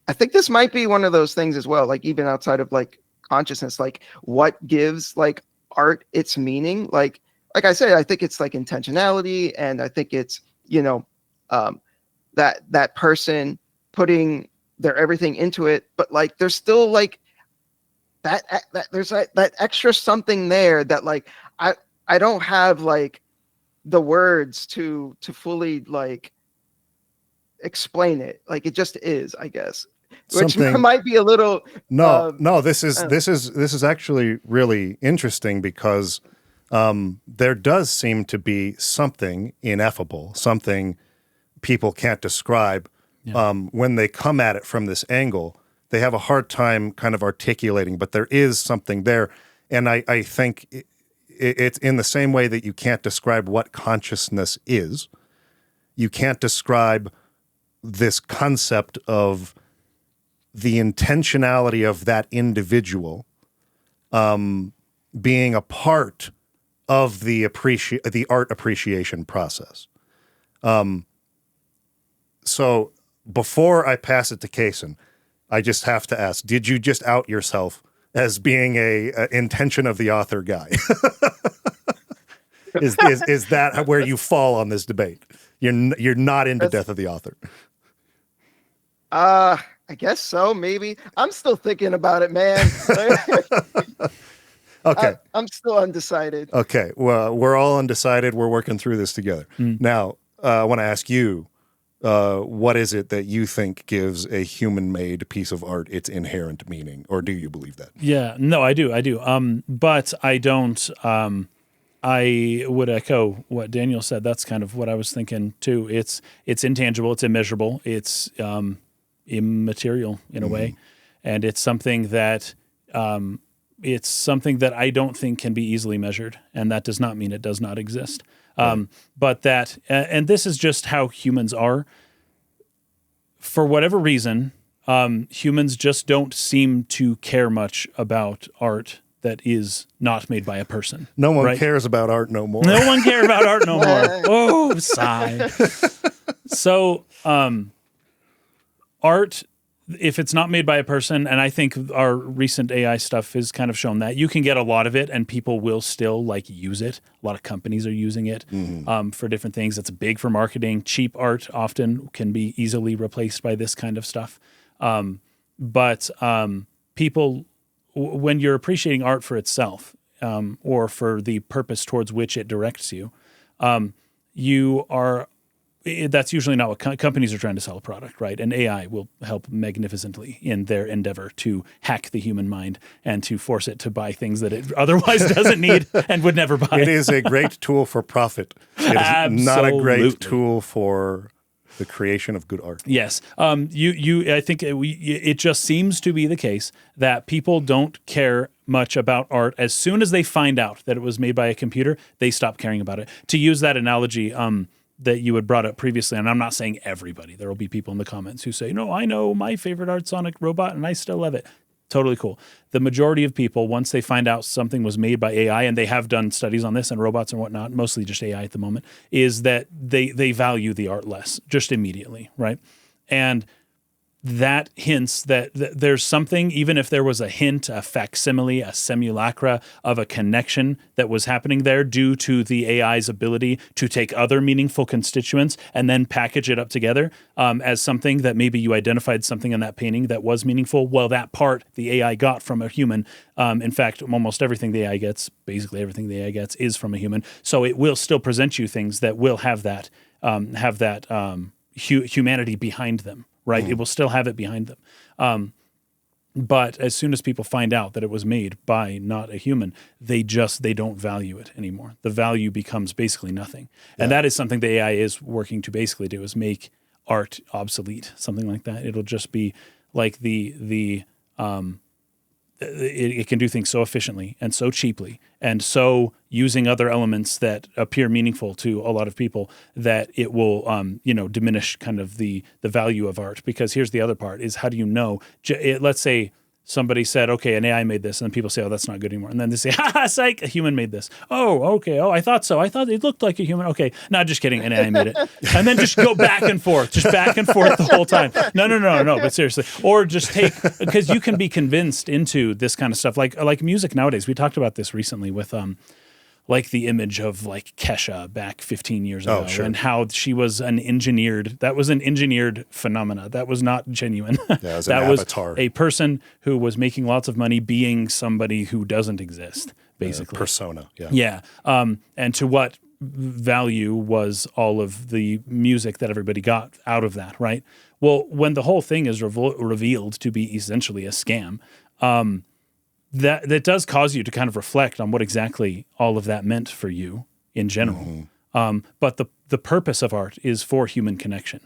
I think this might be one of those things as well, like even outside of like consciousness, like what gives like art its meaning. Like I said, I think it's like intentionality, and I think it's, that person putting their everything into it, but like there's still like that there's that extra something there that like I don't have like the words to fully like explain it. Like it just is, I guess. Which Something might be a little no. This is actually really interesting because there does seem to be something ineffable, something people can't describe. Yeah. When they come at it from this angle, they have a hard time kind of articulating, but there is something there. And I think it's in the same way that you can't describe what consciousness is. You can't describe this concept of the intentionality of that individual being a part of the art appreciation process. So before I pass it to Kaysen, I just have to ask, did you just out yourself as being a intention of the author guy? Is that where you fall on this debate? You're not into Death of the Author. I guess so, maybe. I'm still thinking about it, man. Okay. I'm still undecided. Okay. Well, we're all undecided. We're working through this together. Now, I want to ask you, what is it that you think gives a human-made piece of art its inherent meaning, or do you believe that? Yeah, no, I do. But I don't. I would echo what Daniel said. That's kind of what I was thinking too. It's intangible. It's immeasurable. It's immaterial in a way, and it's something that I don't think can be easily measured, and that does not mean it does not exist. But that, and this is just how humans are. For whatever reason, humans just don't seem to care much about art that is not made by a person. No one cares about art no more. No one cares about art no more. Oh, sigh. So, art, if it's not made by a person, and I think our recent AI stuff has kind of shown that you can get a lot of it and people will still like use it. A lot of companies are using it for different things. It's big for marketing. Cheap art often can be easily replaced by this kind of stuff. But people, when you're appreciating art for itself or for the purpose towards which it directs you, that's usually not what companies are trying to sell a product, right? And AI will help magnificently in their endeavor to hack the human mind and to force it to buy things that it otherwise doesn't need and would never buy. It is a great tool for profit. It is not a great tool for the creation of good art. Yes. I think it just seems to be the case that people don't care much about art. As soon as they find out that it was made by a computer, they stop caring about it. To use that analogy, that you had brought up previously, and I'm not saying everybody. There will be people in the comments who say, no, I know my favorite art Sonic robot, and I still love it. Totally cool. The majority of people, once they find out something was made by AI, and they have done studies on this and robots and whatnot, mostly just AI at the moment, is that they value the art less just immediately, right? And that hints that there's something, even if there was a hint, a facsimile, a simulacra of a connection that was happening there due to the AI's ability to take other meaningful constituents and then package it up together as something that maybe you identified something in that painting that was meaningful. Well, that part the AI got from a human. In fact, almost everything the AI gets, basically everything the AI gets, is from a human. So it will still present you things that will have that humanity behind them. Right, it will still have it behind them, but as soon as people find out that it was made by not a human, they don't value it anymore. The value becomes basically nothing, and that is something the AI is working to basically do: is make art obsolete, something like that. It'll just be like it can do things so efficiently and so cheaply and so using other elements that appear meaningful to a lot of people that it will, diminish kind of the value of art. Because here's the other part: is how do you know? Let's say somebody said, okay, an AI made this, and then people say, oh, that's not good anymore. And then they say, ha, psych, a human made this. Oh, okay. Oh, I thought so. I thought it looked like a human. Okay. No, just kidding. An AI made it. And then just go back and forth the whole time. No, but seriously. Or just because you can be convinced into this kind of stuff. Like music nowadays. We talked about this recently with, like the image of like Kesha back 15 years ago, and how she was an engineered phenomena. That was not genuine. Yeah, that avatar. Was a person who was making lots of money being somebody who doesn't exist, basically. Persona, yeah. Yeah. And to what value was all of the music that everybody got out of that, right? Well, when the whole thing is revealed to be essentially a scam, that does cause you to kind of reflect on what exactly all of that meant for you in general. Mm-hmm. But the purpose of art is for human connection.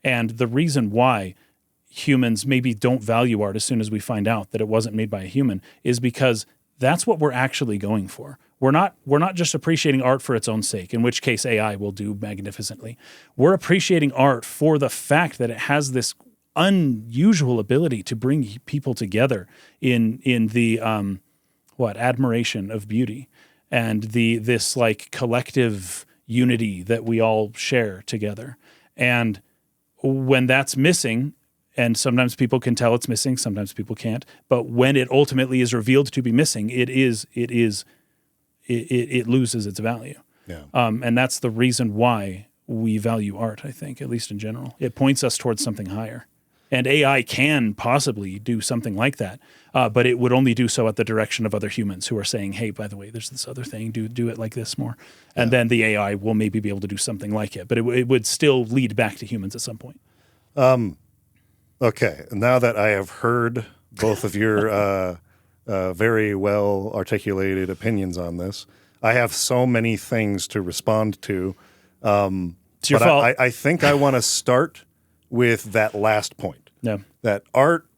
And the reason why humans maybe don't value art as soon as we find out that it wasn't made by a human is because that's what we're actually going for. We're not just appreciating art for its own sake, in which case AI will do magnificently. We're appreciating art for the fact that it has this unusual ability to bring people together in the admiration of beauty and this like collective unity that we all share together. And when that's missing, and sometimes people can tell it's missing, sometimes people can't, but when it ultimately is revealed to be missing, it loses its value. Yeah. And that's the reason why we value art, I think, at least in general. It points us towards something higher. And AI can possibly do something like that, but it would only do so at the direction of other humans who are saying, hey, by the way, there's this other thing, do it like this more. And then the AI will maybe be able to do something like it, but it would still lead back to humans at some point. Okay, now that I have heard both of your very well articulated opinions on this, I have so many things to respond to. It's your fault. I think I want to start with that last point. Yeah. That art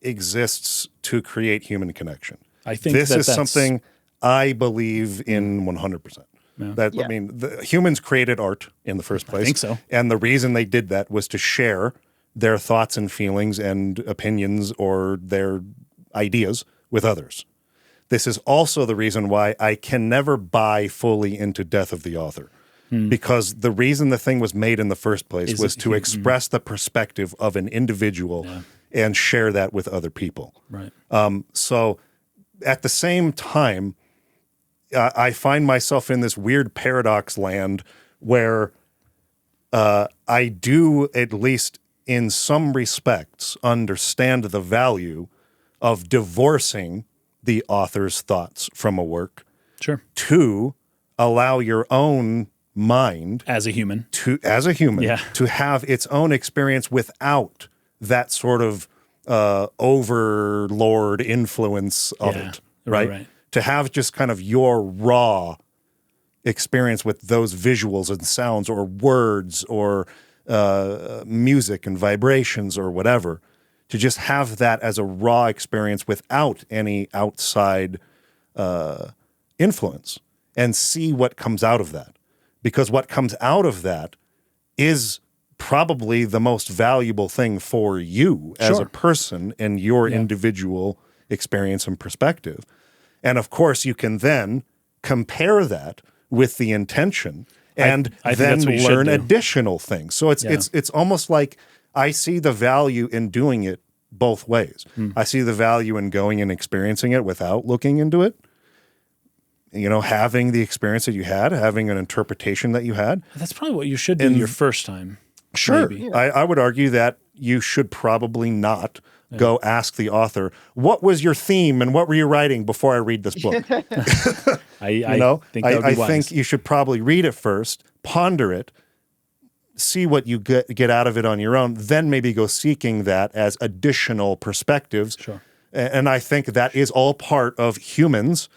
exists to create human connection. I think this is that's something I believe in 100%. Yeah. I mean, the humans created art in the first place. I think so. And the reason they did that was to share their thoughts and feelings and opinions or their ideas with others. This is also the reason why I can never buy fully into death of the author. Because the reason the thing was made in the first place was to express the perspective of an individual and share that with other people. Right. So at the same time, I find myself in this weird paradox land where I do, at least in some respects, understand the value of divorcing the author's thoughts from a work. Sure. To allow your own mind as a human to have its own experience without that sort of overlord influence of it, right? To have just kind of your raw experience with those visuals and sounds or words or music and vibrations or whatever, to just have that as a raw experience without any outside influence and see what comes out of that. Because what comes out of that is probably the most valuable thing for you as a person and your individual experience and perspective. And of course, you can then compare that with the intention and I think then that's what you should learn do. additional things. So it's almost like I see the value in doing it both ways. I see the value in going and experiencing it without looking into it. You know, having the experience that you had, having an interpretation that you had. That's probably what you should do your first time. Sure. Maybe. I would argue that you should probably not go ask the author, what was your theme and what were you writing before I read this book? I think that would be I wise. think you should probably read it first, ponder it, see what you get out of it on your own, then maybe go seeking that as additional perspectives. Sure. And I think that is all part of humans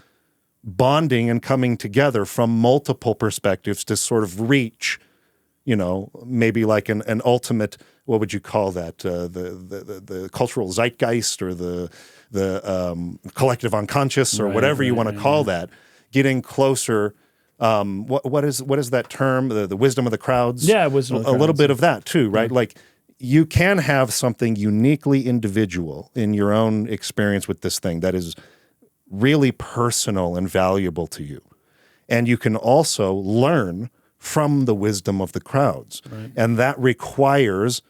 bonding and coming together from multiple perspectives to sort of reach, you know, maybe like an ultimate, what would you call that? The cultural zeitgeist or the collective unconscious or whatever you want to call that, getting closer. What is that term? The wisdom of the crowds? Yeah, wisdom of the a little crowds. bit of that too, right? Like you can have something uniquely individual in your own experience with this thing that is really personal and valuable to you. And you can also learn from the wisdom of the crowds. Right. And that requires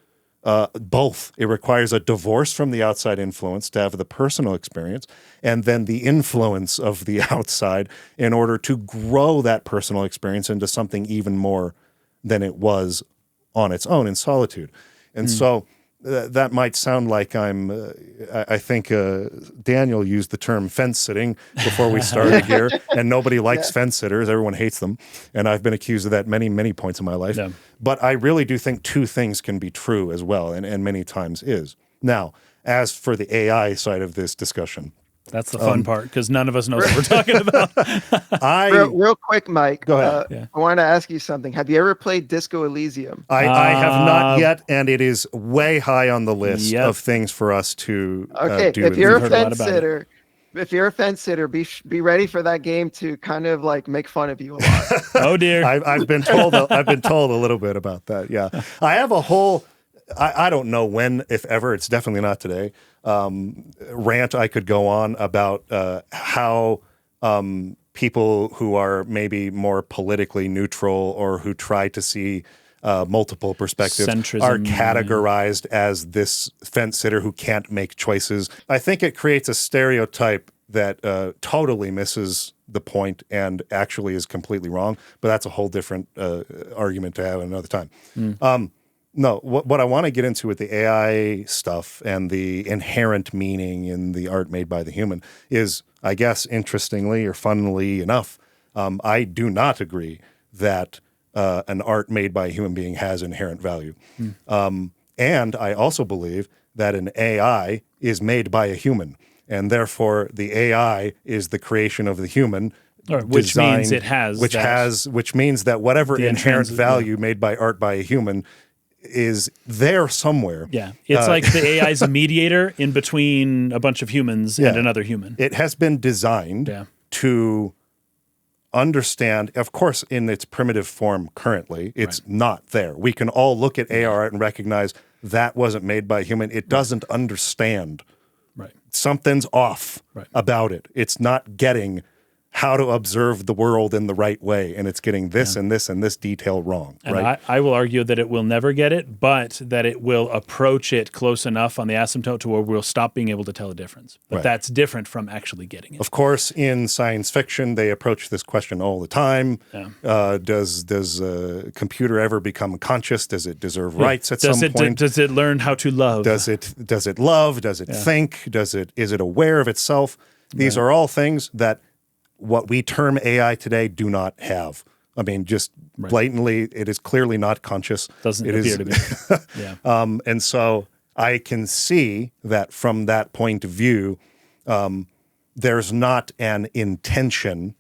both. It requires a divorce from the outside influence to have the personal experience, and then the influence of the outside in order to grow that personal experience into something even more than it was on its own in solitude. And so that might sound like I think Daniel used the term fence sitting before we started here, and nobody likes fence sitters. Everyone hates them. And I've been accused of that many, many points in my life. Yeah. But I really do think two things can be true as well, and many times is. Now, as for the AI side of this discussion, that's the fun part, because none of us know what we're talking about. Real quick, Mike. Go ahead. I want to ask you something. Have you ever played Disco Elysium? I have not yet, and it is way high on the list of things for us to do. If you're a fence sitter, be ready for that game to kind of like make fun of you a lot. Oh dear. I've been told a little bit about that. Yeah, I have a whole. I don't know when, if ever. It's definitely not today. Rant I could go on about how people who are maybe more politically neutral or who try to see multiple perspectives are categorized as this fence sitter who can't make choices. I think it creates a stereotype that totally misses the point and actually is completely wrong. But that's a whole different argument to have another time. No, what I want to get into with the AI stuff and the inherent meaning in the art made by the human is, I guess, interestingly or funnily enough, I do not agree that an art made by a human being has inherent value. And I also believe that an AI is made by a human, and therefore the AI is the creation of the human. Which means it has. Which means that whatever inherent value made by art by a human is there somewhere. Yeah. It's like the AI's a mediator in between a bunch of humans and another human. It has been designed to understand, of course, in its primitive form currently, it's not there. We can all look at AI art and recognize that wasn't made by a human. It doesn't understand. Right. Something's off about it. It's not getting how to observe the world in the right way, and it's getting this and this and this detail wrong. And I will argue that it will never get it, but that it will approach it close enough on the asymptote to where we'll stop being able to tell a difference. But that's different from actually getting it. Of course, in science fiction, they approach this question all the time. Yeah. Does a computer ever become conscious? Does it deserve rights at some point? Does it learn how to love? Does it love? Does it think? Is it aware of itself? These are all things that what we term AI today do not have. I mean, just blatantly, it is clearly not conscious. Doesn't appear to be. And so I can see that from that point of view, there's not an intention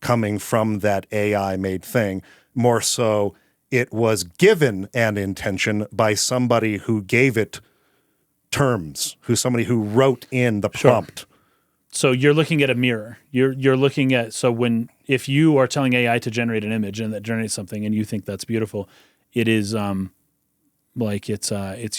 coming from that AI-made thing. More so, it was given an intention by somebody who gave it terms, somebody who wrote in the prompt. So you're looking at a mirror. You're looking at, if you are telling AI to generate an image and that generates something and you think that's beautiful, it is like it's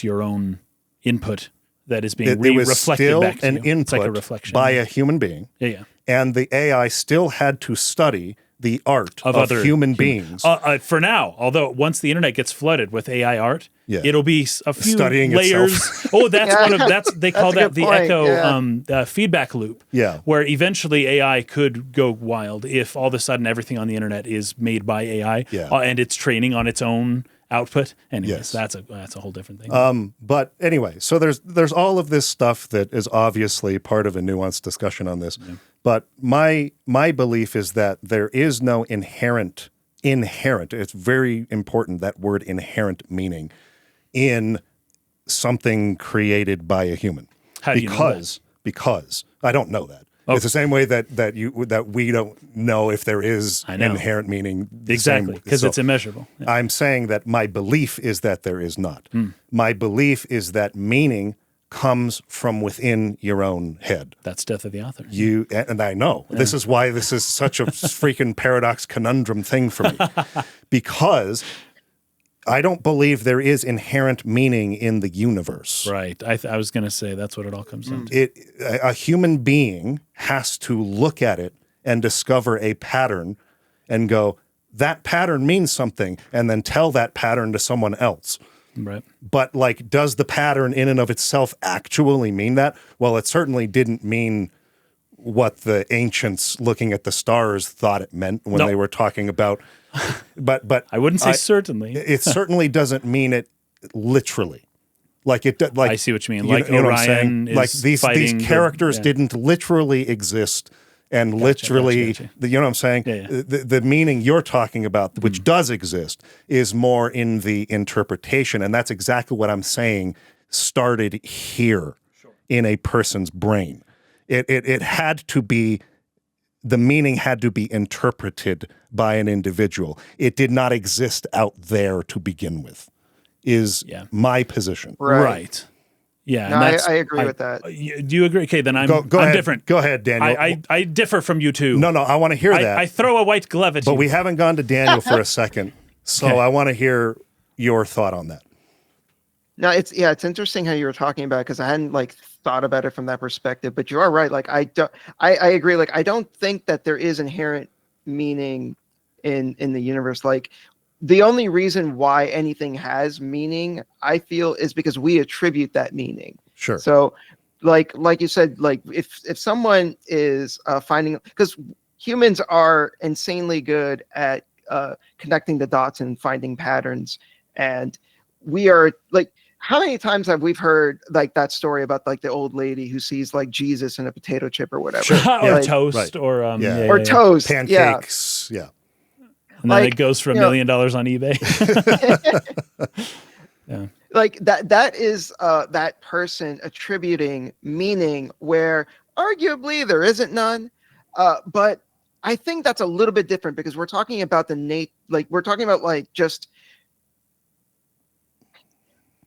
your own input that is being It was reflected still back to an you. input It's like a reflection by a human being, yeah. and the AI still had to study the art of other human beings. For now, although once the internet gets flooded with AI art, Yeah. it'll be a few Studying layers. itself. Oh, that's Yeah. they call That's a that good the point, echo feedback loop. Yeah. Where eventually AI could go wild if all of a sudden everything on the internet is made by AI Yeah. And it's training on its own output. Anyways, Yes. that's a whole different thing. But anyway, so there's all of this stuff that is obviously part of a nuanced discussion on this. Yeah. But my belief is that there is no inherent. It's very important, that word inherent meaning in something created by a human. How do you know that? Because I don't know that. Oh. It's the same way that we don't know if there is I know. inherent meaning. Exactly, because So it's immeasurable. Yeah. I'm saying that my belief is that there is not. My belief is that meaning comes from within your own head. That's death of the author. And I know this is why this is such a freaking paradox conundrum thing for me, because I don't believe there is inherent meaning in the universe. Right. I was going to say that's what it all comes down to. A human being has to look at it and discover a pattern and go, that pattern means something, and then tell that pattern to someone else. Right. But like, does the pattern in and of itself actually mean that? Well, it certainly didn't mean what the ancients looking at the stars thought it meant when they were talking about. But I wouldn't say certainly. It certainly doesn't mean it literally. Like it. Like I see what you mean. You Like know what I'm Orion saying? is Like these fighting characters yeah. didn't literally exist. And literally, gotcha. you know what I'm saying? Yeah. The meaning you're talking about, which does exist, is more in the interpretation. And that's exactly what I'm saying started here in a person's brain. It had to be, the meaning had to be interpreted by an individual. It did not exist out there to begin with, is my position. Right. Yeah. No, and I agree with that. Do you agree? Okay, then I'm ahead. different. Go ahead, Daniel. I differ from you too. No, I want to hear that. I throw a white glove at But you. we haven't gone to Daniel for a second. So Okay. I want to hear your thought on that. No, it's interesting how you were talking about it, because I hadn't like thought about it from that perspective. But you are right. Like I agree. Like I don't think that there is inherent meaning in the universe. Like the only reason why anything has meaning, I feel, is because we attribute that meaning. Sure. So like you said, like if someone is finding, because humans are insanely good at connecting the dots and finding patterns, and we are like, how many times have we heard like that story about like the old lady who sees like Jesus in a potato chip or whatever, or like, toast, right. or or toast, Pancakes. Yeah. and then like, it goes for $1 million on eBay. Yeah. Like that is that person attributing meaning where arguably there isn't none, but I think that's a little bit different, because we're talking about we're talking about like just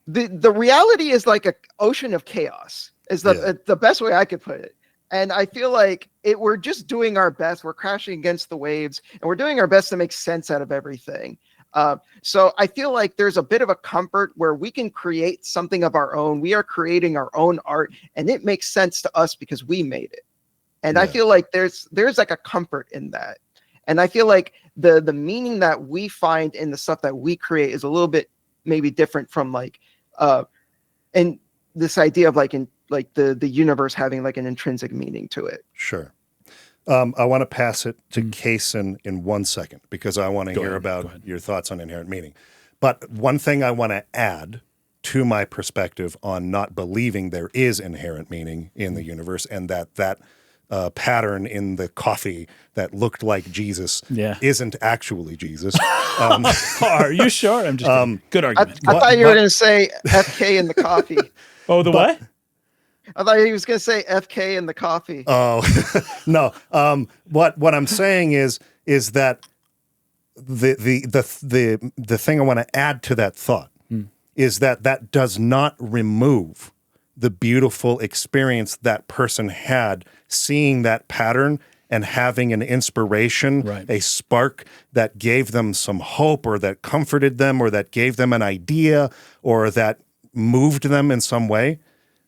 the reality is like an ocean of chaos is the best way I could put it. And I feel like we're just doing our best. We're crashing against the waves, and we're doing our best to make sense out of everything. So I feel like there's a bit of a comfort where we can create something of our own. We are creating our own art, and it makes sense to us because we made it. And I feel like there's like a comfort in that. And I feel like the meaning that we find in the stuff that we create is a little bit maybe different from like, and this idea of like the universe having like an intrinsic meaning to it. Sure. I want to pass it to Kaysen in 1 second, because I want to hear about your thoughts on inherent meaning. But one thing I want to add to my perspective on not believing there is inherent meaning in the universe, and that pattern in the coffee that looked like Jesus isn't actually Jesus. Are you sure? I'm just kidding. Good argument. I thought you were going to say FK in the coffee. Oh, what? I thought he was going to say FK in the coffee. Oh, no. What I'm saying is that the thing I want to add to that thought is that does not remove the beautiful experience that person had seeing that pattern and having an inspiration, Right. a spark that gave them some hope or that comforted them or that gave them an idea or that moved them in some way,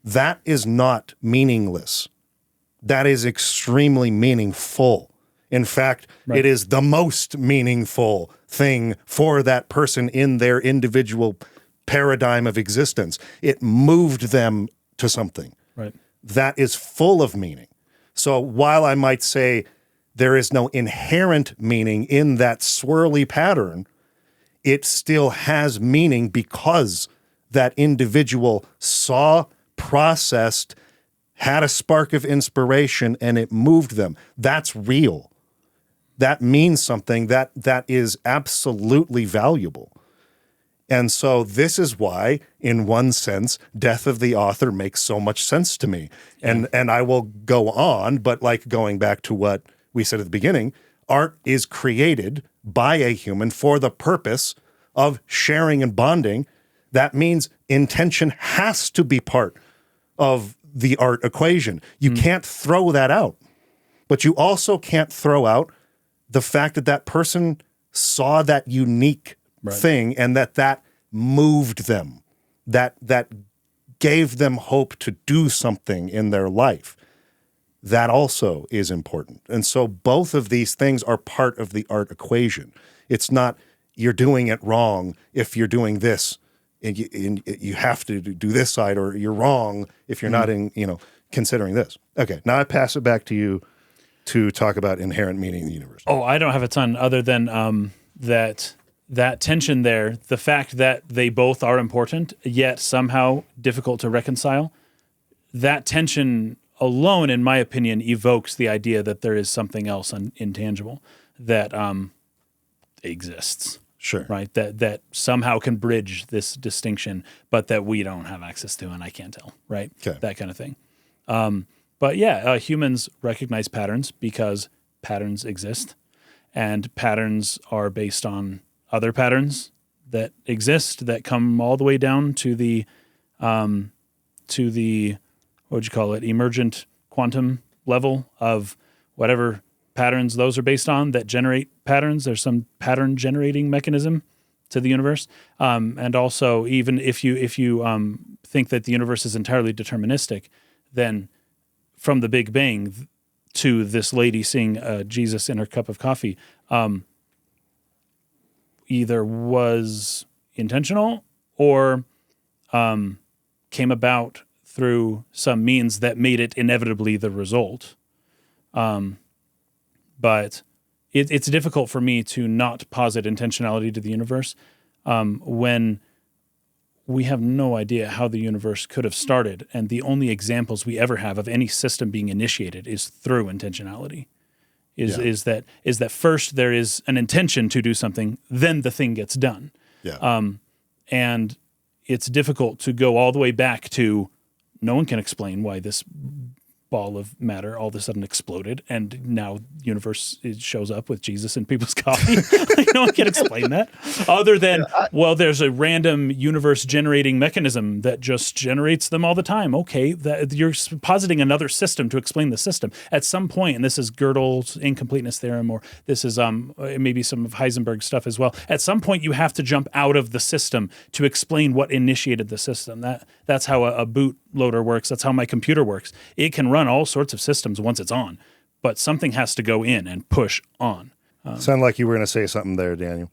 that is not meaningless. That is extremely meaningful. In fact, it is the most meaningful thing for that person in their individual paradigm of existence. It moved them to something. Right. That is full of meaning. So while I might say there is no inherent meaning in that swirly pattern, it still has meaning because that individual saw, processed, had a spark of inspiration, and it moved them. That's real. That means something that is absolutely valuable. And so this is why, in one sense, death of the author makes so much sense to me. And I will go on, but like going back to what we said at the beginning, art is created by a human for the purpose of sharing and bonding. That means intention has to be part of the art equation. You can't throw that out. But you also can't throw out the fact that that person saw that unique thing and that moved them, that gave them hope to do something in their life. That also is important. And so both of these things are part of the art equation. It's not you're doing it wrong if you're doing this and you have to do this side, or you're wrong if you're not considering this. Okay, now I pass it back to you to talk about inherent meaning in the universe. Oh, I don't have a ton other than that tension there, the fact that they both are important, yet somehow difficult to reconcile. That tension alone, in my opinion, evokes the idea that there is something else intangible that exists. Sure. Right? That somehow can bridge this distinction, but that we don't have access to and I can't tell. Right? Okay. That kind of thing. But yeah, humans recognize patterns because patterns exist, and patterns are based on other patterns that exist that come all the way down to the what would you call it, emergent quantum level of whatever patterns those are based on that generate patterns. There's some pattern generating mechanism to the universe, and also even if you think that the universe is entirely deterministic, then from the Big Bang to this lady seeing Jesus in her cup of coffee, either was intentional or came about through some means that made it inevitably the result. But it's difficult for me to not posit intentionality to the universe when we have no idea how the universe could have started, and the only examples we ever have of any system being initiated is through intentionality. Is that first there is an intention to do something, then the thing gets done. Yeah. And it's difficult to go all the way back to no one can explain why this ball of matter all of a sudden exploded, and now the universe shows up with Jesus in people's coffee. Like, no one can explain that other than, well, there's a random universe generating mechanism that just generates them all the time. Okay, that you're positing another system to explain the system. At some point, and this is Gödel's incompleteness theorem, or this is maybe some of Heisenberg's stuff as well. At some point, you have to jump out of the system to explain what initiated the system. That's how a bootloader works. That's how my computer works. It can run all sorts of systems once it's on, but something has to go in and push on. Sound like you were going to say something there, Daniel.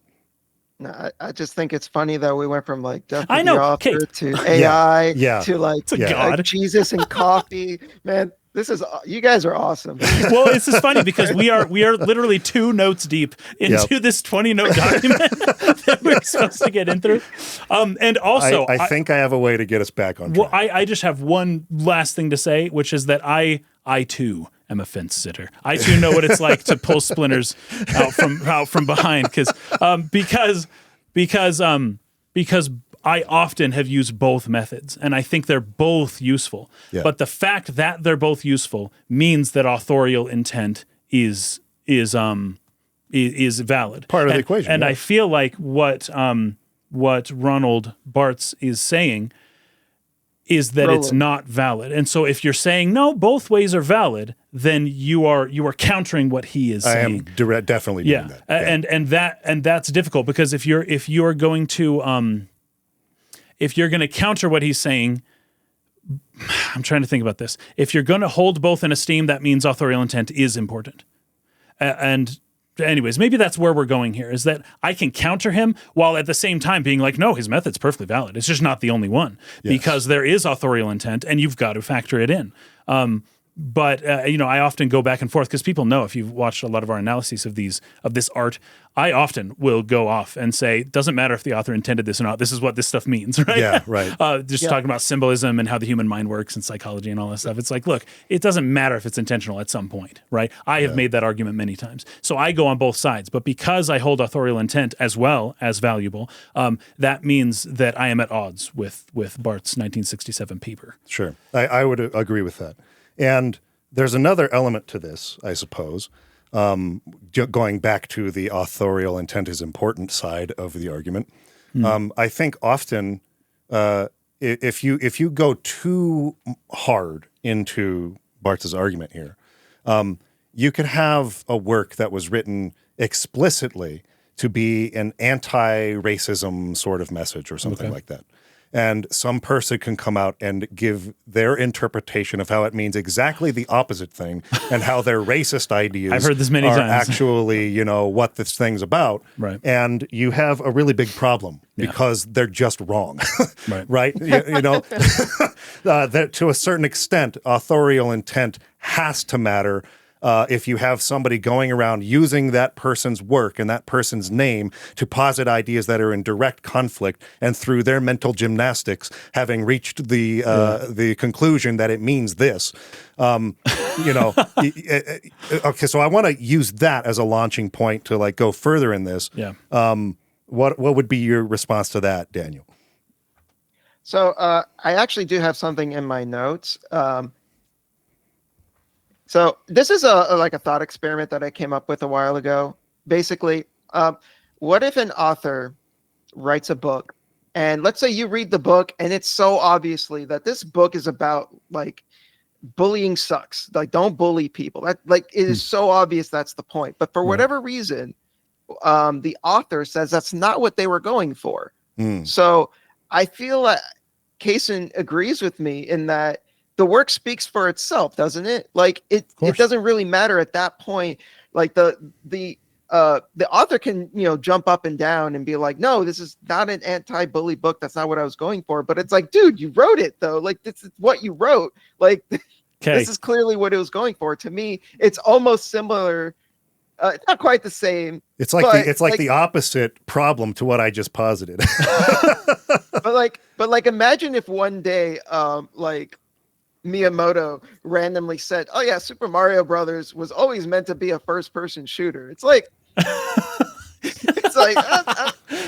No, I just think it's funny that we went from like death I of know. the author Okay. to AI Yeah. to like, God. Jesus and coffee. Man, you guys are awesome. Well, this is funny because we are literally 2 notes deep into this 20-note document that we're supposed to get in through. And also, I think I have a way to get us back on track. Well, I just have one last thing to say, which is that I too am a fence sitter. I too know what it's like to pull splinters out from behind because I often have used both methods, and I think they're both useful. Yeah. But the fact that they're both useful means that authorial intent is valid, Part of the equation. And yeah. I feel like what Ronald Barthes is saying is that it's not valid. And so if you're saying, no, both ways are valid, then you are countering what he is saying. I am definitely doing that. And that's difficult, because if you're going to counter what he's saying, I'm trying to think about this. If you're going to hold both in esteem, that means authorial intent is important. And anyways, maybe that's where we're going here, is that I can counter him while at the same time being like, no, his method's perfectly valid. It's just not the only one, because there is authorial intent and you've got to factor it in. But I often go back and forth, because people know, if you've watched a lot of our analyses of this art, I often will go off and say, it doesn't matter if the author intended this or not. This is what this stuff means, right? Yeah, right. Talking about symbolism and how the human mind works and psychology and all that stuff. It's like, look, it doesn't matter if it's intentional at some point, right? I have made that argument many times. So I go on both sides. But because I hold authorial intent as well as valuable, that means that I am at odds with Barth's 1967 paper. Sure. I would agree with that. And there's another element to this, I suppose, going back to the authorial intent is important side of the argument. I think often if you go too hard into Barth's argument here, you could have a work that was written explicitly to be an anti-racism sort of message or something like that. And some person can come out and give their interpretation of how it means exactly the opposite thing, and how their racist ideas I've heard this many are times. actually, what this thing's about. Right. And you have a really big problem because they're just wrong. Right. That to a certain extent, authorial intent has to matter. If you have somebody going around using that person's work and that person's name to posit ideas that are in direct conflict, and through their mental gymnastics having reached the conclusion that it means this, okay, so I want to use that as a launching point to go further in this. Yeah. What would be your response to that, Daniel? So I actually do have something in my notes. So this is a thought experiment that I came up with a while ago. Basically, what if an author writes a book, and let's say you read the book and it's so obviously that this book is about bullying sucks. Don't bully people. That it is so obvious that's the point. But for whatever reason, the author says that's not what they were going for. So I feel that Kaysen agrees with me in that the work speaks for itself, doesn't it? It doesn't really matter at that point. The author can jump up and down and be like, no, this is not an anti-bully book. That's not what I was going for. But it's like, dude, you wrote it though. This is what you wrote. This is clearly what it was going for. To me, it's almost similar. It's not quite the same. It's like the opposite problem to what I just posited. but imagine if one day, Miyamoto randomly said, "Oh yeah, Super Mario Brothers was always meant to be a first-person shooter." It's like,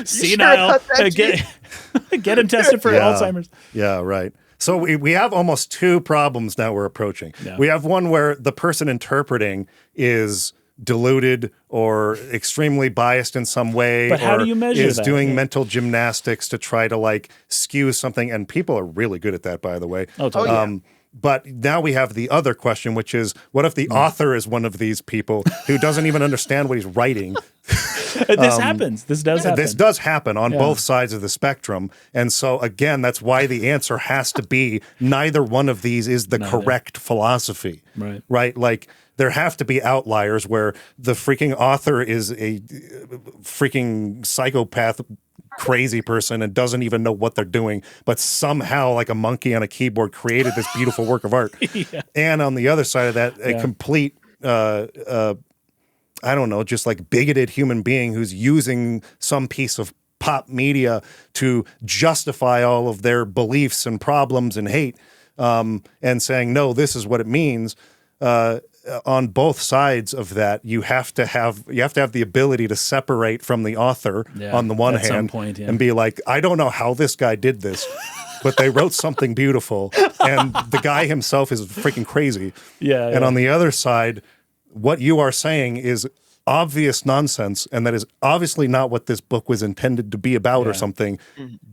senile. Get him tested for Alzheimer's. Yeah, right. So we have almost two problems now we're approaching. Yeah. We have one where the person interpreting is deluded or extremely biased in some way, but how do you measure is that? doing mental gymnastics to try to skew something, and people are really good at that, by the way. Oh, totally. But now we have the other question, which is, what if the author is one of these people who doesn't even understand what he's writing? This happens. This does happen. This does happen on both sides of the spectrum. And so, again, that's why the answer has to be neither one of these is the correct philosophy. Right? There have to be outliers where the freaking author is a freaking psychopath, crazy person and doesn't even know what they're doing, but somehow, like a monkey on a keyboard, created this beautiful work of art. And on the other side of that, a complete, I don't know, just bigoted human being who's using some piece of pop media to justify all of their beliefs and problems and hate, and saying, no, this is what it means. On both sides of that, you have to have the ability to separate from the author on the one hand and be like, I don't know how this guy did this, but they wrote something beautiful, and the guy himself is freaking crazy. And on the other side, what you are saying is obvious nonsense, and that is obviously not what this book was intended to be about or something.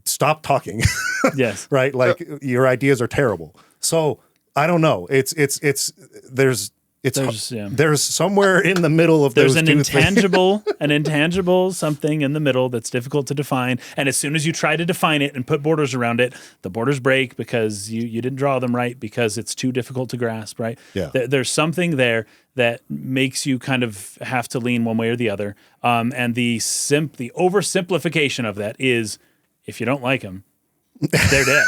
Stop talking. Yes. Right? Your ideas are terrible. So I don't know. there's somewhere in the middle of there's those an two things. an intangible something in the middle that's difficult to define. And as soon as you try to define it and put borders around it, the borders break because you didn't draw them right, because it's too difficult to grasp, right? Yeah. There's something there that makes you kind of have to lean one way or the other. And the oversimplification of that is, if you don't like them, they're dead.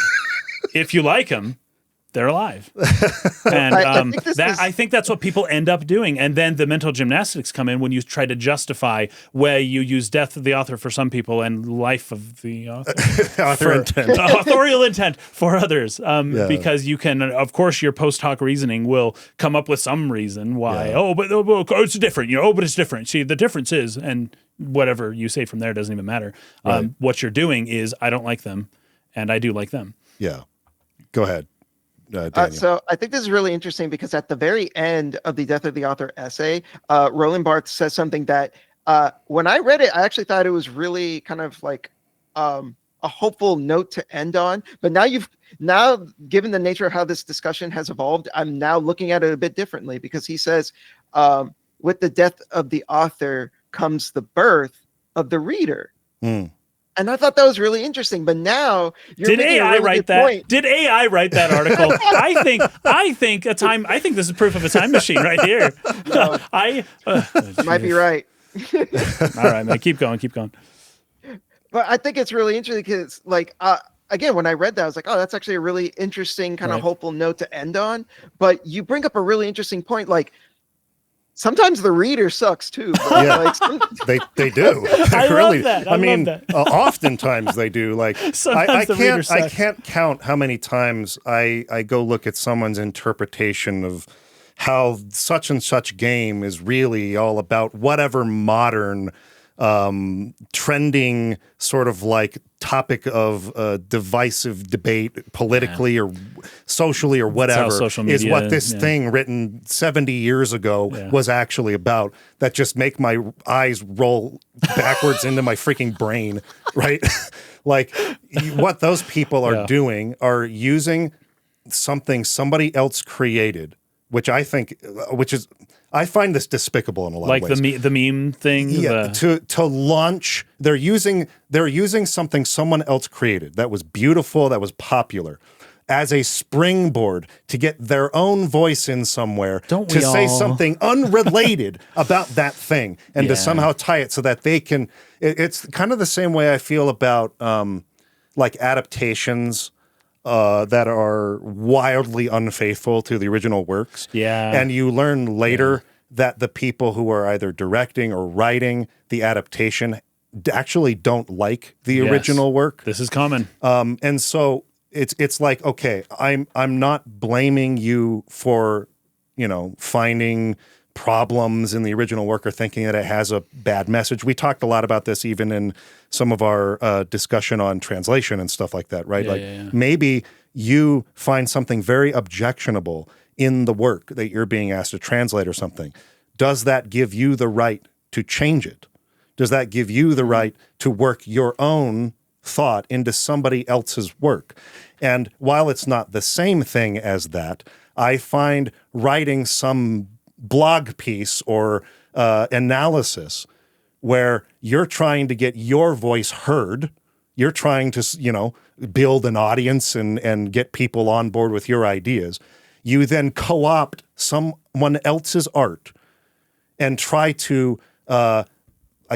If you like them, they're alive. And I think that's what people end up doing. And then the mental gymnastics come in when you try to justify where you use death of the author for some people and life of the author. Authorial intent for others. Because you can, of course, your post hoc reasoning will come up with some reason why. Yeah. Oh, but it's different. But it's different. See, the difference is, and whatever you say from there doesn't even matter. Right. What you're doing is, I don't like them, and I do like them. Yeah. Go ahead. Daniel. So I think this is really interesting because at the very end of the Death of the Author essay, Roland Barthes says something that when I read it, I actually thought it was really kind of like a hopeful note to end on. But now given the nature of how this discussion has evolved, I'm now looking at it a bit differently, because he says, with the death of the author comes the birth of the reader. And I thought that was really interesting. But now you're Did making AI a really write good that? point. Did AI write that article? I think this is proof of a time machine right here. You might be right. All right, man. Keep going. But I think it's really interesting because, like, again, when I read that, I was like, oh, that's actually a really interesting kind of hopeful note to end on. But you bring up a really interesting point. Like, sometimes the reader sucks too. Yeah. Like, they do. I really, love that. I mean, oftentimes they do. Like, Sometimes the reader sucks. I can't count how many times I go look at someone's interpretation of how such and such game is really all about whatever modern trending sort of like topic of divisive debate politically or socially or whatever social is media, what this thing written 70 years ago was actually about, that just make my eyes roll backwards into my freaking brain, right? Like, what those people are doing are using something somebody else created, which I find this despicable in a lot of ways. Like the meme thing? Yeah, to launch, they're using something someone else created that was beautiful, that was popular, as a springboard to get their own voice in somewhere, to say something unrelated about that thing, and to somehow tie it so that they can. It's kind of the same way I feel about like adaptations that are wildly unfaithful to the original works. Yeah. And you learn later that the people who are either directing or writing the adaptation actually don't like the original work. This is common. And so it's like, okay, I'm not blaming you for, finding problems in the original work or thinking that it has a bad message. We talked a lot about this even in some of our discussion on translation and stuff like that, right? Maybe you find something very objectionable in the work that you're being asked to translate or something. Does that give you the right to change it? Does that give you the right to work your own thought into somebody else's work? And while it's not the same thing as that, I find writing some blog piece or analysis where you're trying to get your voice heard, you're trying to, build an audience and get people on board with your ideas. You then co-opt someone else's art and try to, I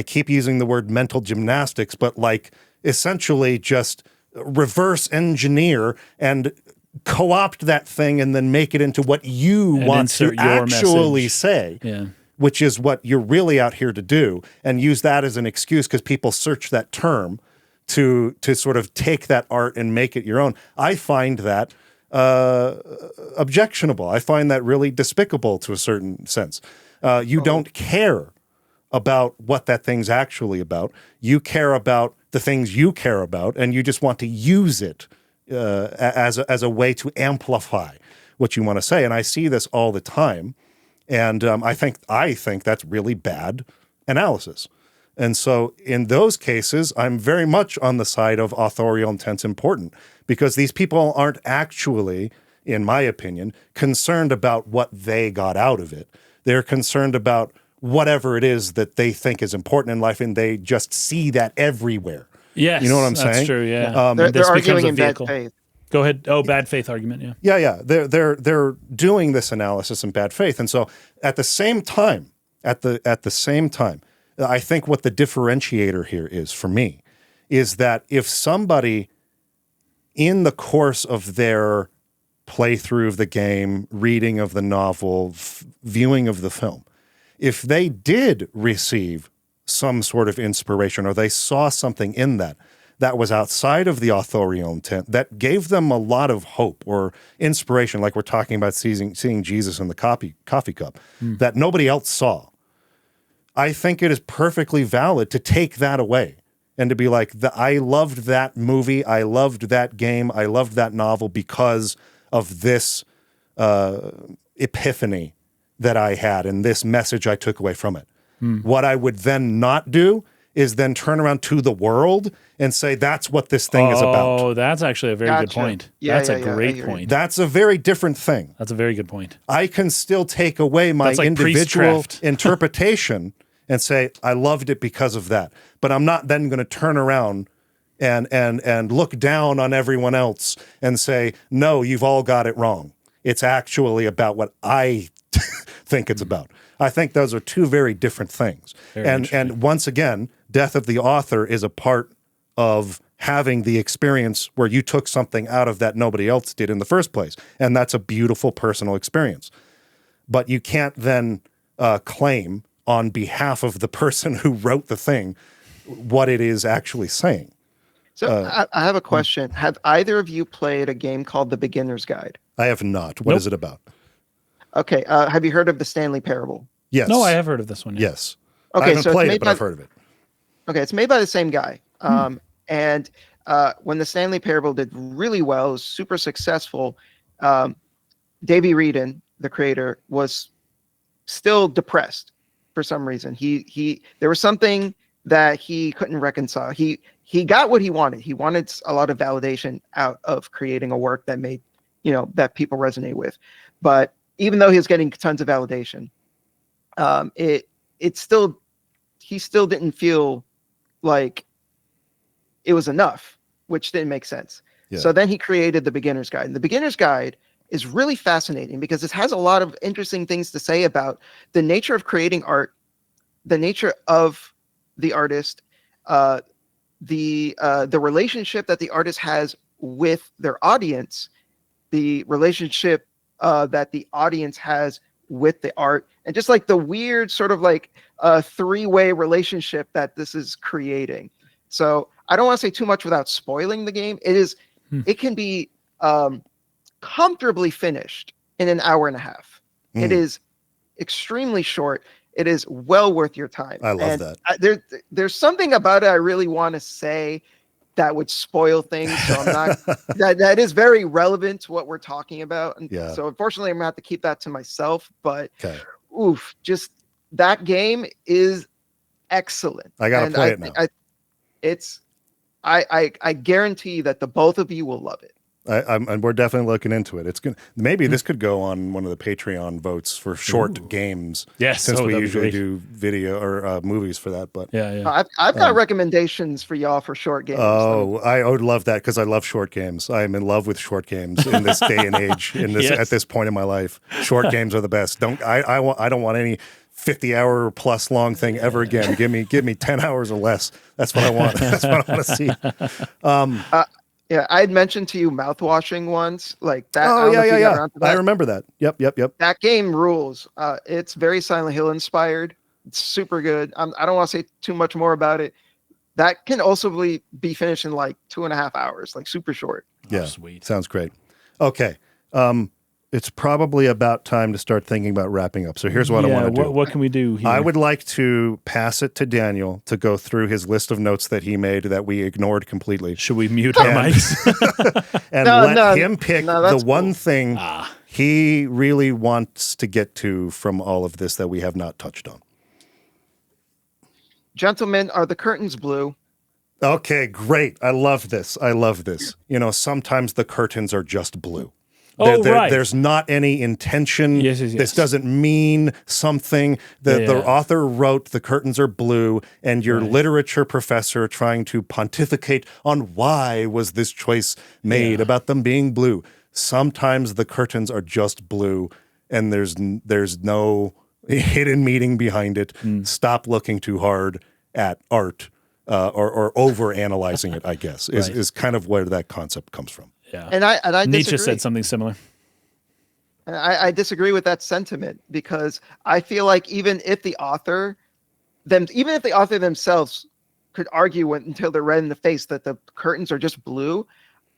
keep using the word mental gymnastics, but like essentially just reverse engineer and co-opt that thing and then make it into what you want to actually say, which is what you're really out here to do, and use that as an excuse because people search that term to sort of take that art and make it your own. I find that objectionable. I find that really despicable to a certain sense. You don't care about what that thing's actually about. You care about the things you care about, and you just want to use it as a way to amplify what you want to say. And I see this all the time, and I think that's really bad analysis. And so in those cases, I'm very much on the side of authorial intent's important, because these people aren't actually in my opinion, concerned about what they got out of it. They're concerned about whatever it is that they think is important in life, and they just see that everywhere. Yes, you know what I'm that's saying? true. Yeah, They're this becomes arguing a in bad vehicle. faith. Go ahead. Oh, bad faith argument. Yeah. Yeah. They're doing this analysis in bad faith, and so at the same time, I think what the differentiator here is for me is that if somebody in the course of their playthrough of the game, reading of the novel, viewing of the film, if they did receive some sort of inspiration or they saw something in that was outside of the authorial intent, that gave them a lot of hope or inspiration, like we're talking about seeing Jesus in the coffee cup, that nobody else saw, I think it is perfectly valid to take that away and to be like, I loved that movie, I loved that game, I loved that novel because of this epiphany that I had and this message I took away from it. What I would then not do is then turn around to the world and say, that's what this thing is about. Oh, that's actually a very good point. Yeah, That's yeah, a yeah, great I hear you. point. That's a very different thing. That's a very good point. I can still take away my That's like individual priestcraft. interpretation and say, I loved it because of that. But I'm not then going to turn around and look down on everyone else and say, no, you've all got it wrong. It's actually about what I think it's about. I think those are two very different things. And once again, death of the author is a part of having the experience where you took something out of that nobody else did in the first place. And that's a beautiful personal experience. But you can't then claim on behalf of the person who wrote the thing what it is actually saying. So I have a question. Have either of you played a game called The Beginner's Guide? I have not. What is it about? Okay. Have you heard of the Stanley Parable? Yes. No, I have heard of this one. Yeah. Yes. Okay, I haven't so it's played made it, but by- I've heard of it. Okay, it's made by the same guy. And when the Stanley Parable did really well, it was super successful. Davey Wreden, the creator, was still depressed for some reason. There was something that he couldn't reconcile. He got what he wanted. He wanted a lot of validation out of creating a work that made, that people resonate with. But even though he was getting tons of validation, he still didn't feel like it was enough, which didn't make sense. Yeah. So then he created the Beginner's Guide. And the Beginner's Guide is really fascinating because it has a lot of interesting things to say about the nature of creating art, the nature of the artist, the relationship that the artist has with their audience, the relationship that the audience has with the art, and just like the weird sort of like three-way relationship that this is creating. So I don't want to say too much without spoiling the game. It can be comfortably finished in an hour and a half. It is extremely short. It is well worth your time. I love that. There's something about it I really want to say that would spoil things. So I'm not, that is very relevant to what we're talking about. And so unfortunately I'm gonna have to keep that to myself, but just that game is excellent. I got to play it now. I guarantee that the both of you will love it. And we're definitely looking into it. It's good. Maybe this could go on one of the Patreon votes for short games. Yes, since we that'd be usually great. do video or movies for that. But I've got recommendations for y'all for short games. Oh, I would love that because I love short games. I am in love with short games in this day and age. At this point in my life, short games are the best. I don't want any 50-hour plus long thing ever again. Give me 10 hours or less. That's what I want. That's what I want to see. Yeah, I had mentioned to you mouthwashing once, like that. Oh, yeah. I remember that. Yep. That game rules. It's very Silent Hill inspired. It's super good. I don't want to say too much more about it. That can also be finished in like 2.5 hours, like super short. Yeah, Oh, sweet. Sounds great. Okay. It's probably about time to start thinking about wrapping up. So here's what I want to do. What can we do here? I would like to pass it to Daniel to go through his list of notes that he made that we ignored completely. Should we mute our mics? And let him pick the one cool. thing he really wants to get to from all of this that we have not touched on. Gentlemen, are the curtains blue? Okay, great. I love this. Sometimes the curtains are just blue. Right. There's not any intention. Yes. This doesn't mean something. The author wrote the curtains are blue, and your literature professor trying to pontificate on why was this choice made about them being blue. Sometimes the curtains are just blue, and there's no hidden meaning behind it. Stop looking too hard at art or over analyzing it, I guess, is kind of where that concept comes from. Yeah. And I Nietzsche disagree. said something similar. And I disagree with that sentiment, because I feel like even if the author themselves could argue until they're red in the face that the curtains are just blue,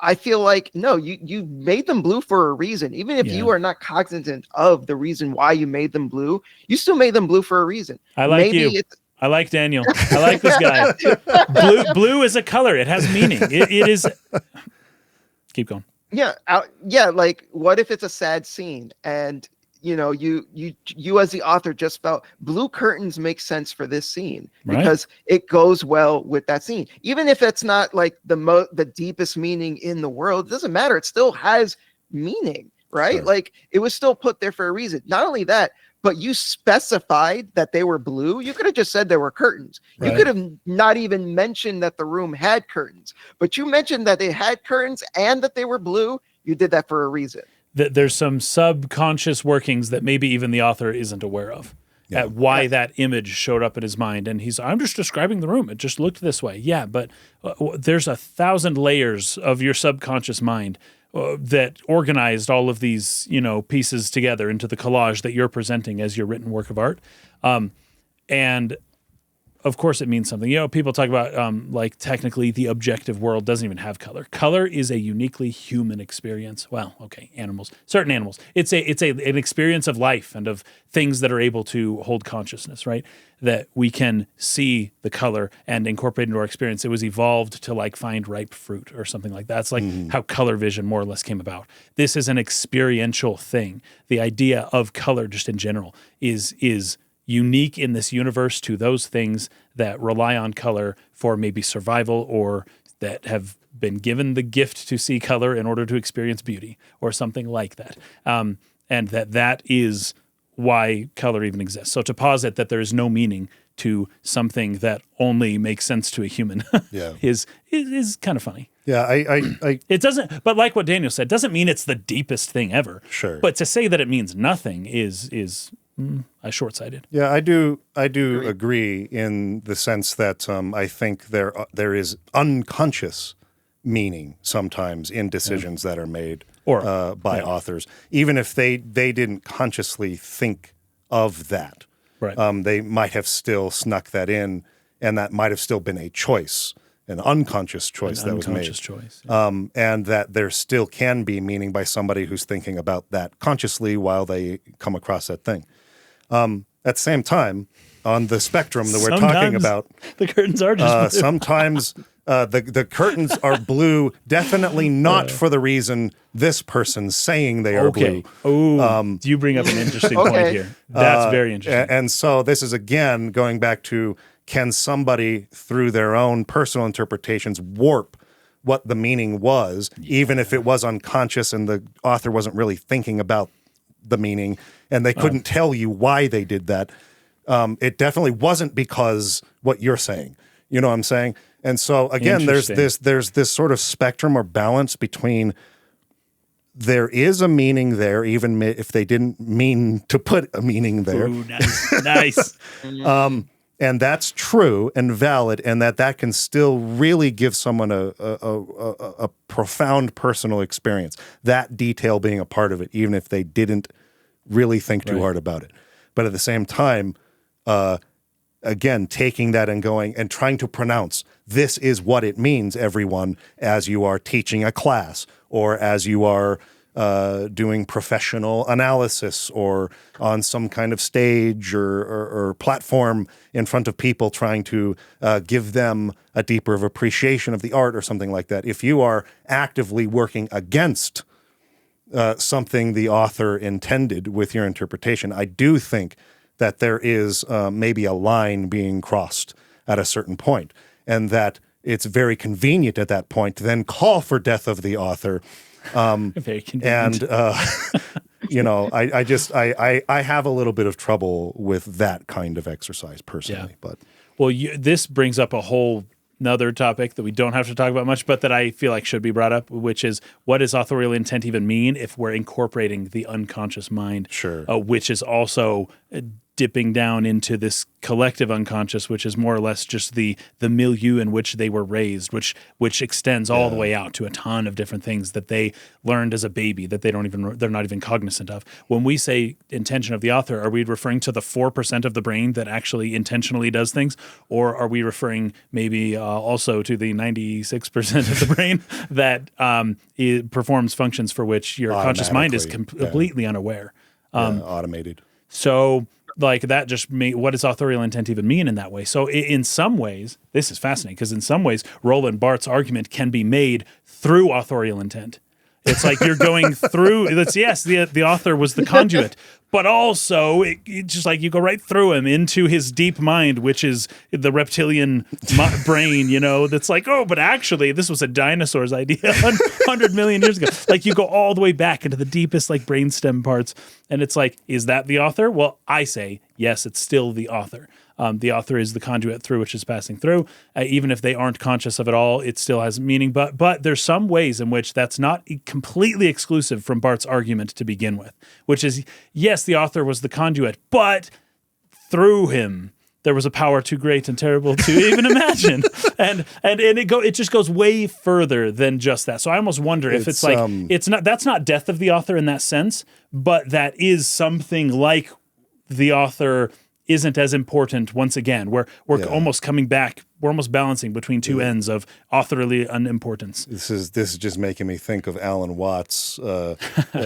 I feel like, no, you made them blue for a reason. Even if you are not cognizant of the reason why you made them blue, you still made them blue for a reason. I like you. I like Daniel. I like this guy. Blue is a color. It has meaning. It is. Keep going. Yeah. Like, what if it's a sad scene and you as the author just felt blue curtains make sense for this scene because it goes well with that scene. Even if it's not like the deepest meaning in the world, it doesn't matter. It still has meaning, right? Sure. Like, it was still put there for a reason. Not only that, but you specified that they were blue. You could have just said there were curtains. Right. You could have not even mentioned that the room had curtains, but you mentioned that they had curtains and that they were blue. You did that for a reason. There's some subconscious workings that maybe even the author isn't aware of at why that image showed up in his mind. And I'm just describing the room. It just looked this way. Yeah, but there's 1,000 layers of your subconscious mind that organized all of these, pieces together into the collage that you're presenting as your written work of art. And of course it means something. People talk about like technically the objective world doesn't even have color. Color is a uniquely human experience. Well, okay, certain animals. It's an experience of life and of things that are able to hold consciousness, right? That we can see the color and incorporate into our experience. It was evolved to like find ripe fruit or something like that. That's like how color vision more or less came about. This is an experiential thing. The idea of color just in general is unique in this universe to those things that rely on color for maybe survival or that have been given the gift to see color in order to experience beauty or something like that. And that is why color even exists. So to posit that there is no meaning to something that only makes sense to a human is kind of funny. Yeah, it doesn't, but like what Daniel said, doesn't mean it's the deepest thing ever. Sure. But to say that it means nothing is short-sighted. Yeah, I do agree in the sense that I think there is unconscious meaning sometimes in decisions that are made by authors, even if they didn't consciously think of that. Right. They might have still snuck that in, and that might have still been a choice, an unconscious choice that was made. Choice. And that there still can be meaning by somebody who's thinking about that consciously while they come across that thing. At the same time, on the spectrum that we're talking about, the curtains are just blue. Sometimes the curtains are blue, definitely not for the reason this person's saying they are blue. Oh, you bring up an interesting point here. That's very interesting. And so this is, again, going back to, can somebody, through their own personal interpretations, warp what the meaning was, even if it was unconscious and the author wasn't really thinking about the meaning, and they couldn't tell you why they did that. It definitely wasn't because what you're saying. You know what I'm saying? And so again, there's this sort of spectrum or balance between there is a meaning there, even if they didn't mean to put a meaning there. Ooh, nice. And that's true and valid, and that can still really give someone a profound personal experience, that detail being a part of it, even if they didn't really think too hard about it. But at the same time, again, taking that and going and trying to pronounce, this is what it means, everyone, as you are teaching a class or as you are doing professional analysis or on some kind of stage or platform in front of people, trying to give them a deeper of appreciation of the art or something like that. If you are actively working against something the author intended with your interpretation, I do think that there is maybe a line being crossed at a certain point, and that it's very convenient at that point to then call for death of the author Very convenient. And I have a little bit of trouble with that kind of exercise personally. But well, this brings up a whole another topic that we don't have to talk about much, but that I feel like should be brought up, which is, what does authorial intent even mean if we're incorporating the unconscious mind? Sure. Which is also dipping down into this collective unconscious, which is more or less just the milieu in which they were raised, which extends all the way out to a ton of different things that they learned as a baby that they're not even cognizant of. When we say intention of the author, are we referring to the 4% of the brain that actually intentionally does things, or are we referring maybe also to the 96% of the brain that it performs functions for which your conscious mind is completely unaware? Automated. So, like, that just what does authorial intent even mean in that way? So in some ways, this is fascinating, because in some ways, Roland Barthes' argument can be made through authorial intent. It's like you're going through, the author was the conduit, but also it just like you go right through him into his deep mind, which is the reptilian brain, that's like, oh, but actually this was a dinosaur's idea 100 million years ago. Like, you go all the way back into the deepest like brainstem parts, and it's like, is that the author? Well, I say, yes, it's still the author. The author is the conduit through which is passing through. Even if they aren't conscious of it all, it still has meaning. But there's some ways in which that's not completely exclusive from Barthes' argument to begin with, which is, yes, the author was the conduit, but through him there was a power too great and terrible to even imagine. And it just goes way further than just that. So I almost wonder if it's like, that's not death of the author in that sense, but that is something like the author isn't as important once again. We're almost coming back. We're almost balancing between two ends of authorly unimportance. This is just making me think of Alan Watts.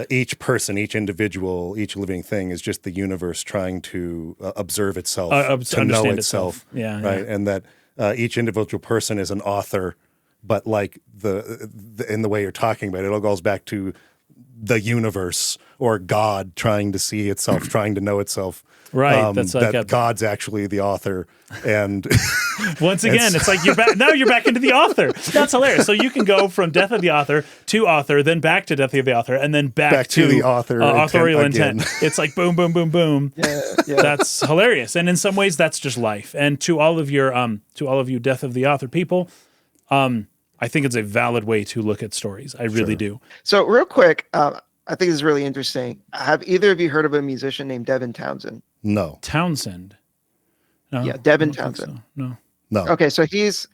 Each person, each individual, each living thing is just the universe trying to observe itself, to know itself. Yeah, right. And that each individual person is an author, but like in the way you're talking about it, all goes back to the universe or God trying to see itself, trying to know itself. Right. That's like that God's actually the author. And once again, it's like you're back into the author. That's hilarious. So you can go from death of the author to author, then back to death of the author, and then back to the author authorial intent. It's like boom, boom, boom, boom. Yeah. That's hilarious. And in some ways, that's just life. And to all of you death of the author people, I think it's a valid way to look at stories. I really do. So real quick, I think this is really interesting. Have either of you heard of a musician named Devin Townsend? No. Townsend? No, yeah, Devin Townsend. So. No. Okay, so he is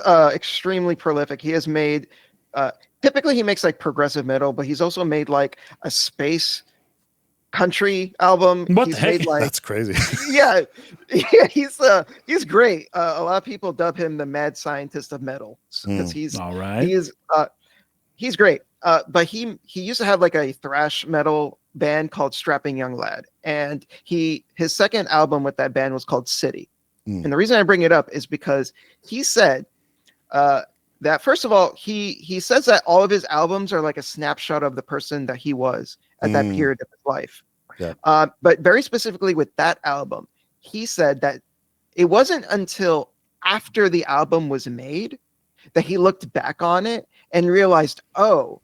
extremely prolific. He has made, typically he makes like progressive metal, but he's also made like a space country album. What the heck? That's crazy. Yeah, he's great. A lot of people dub him the mad scientist of metal because he's all right. He's great. But he used to have like a thrash metal band called Strapping Young Lad, and his second album with that band was called City. And the reason I bring it up is because he said that, first of all, he says that all of his albums are like a snapshot of the person that he was at that period of his life. Yeah. But very specifically with that album, he said that it wasn't until after the album was made that he looked back on it and realized, oh,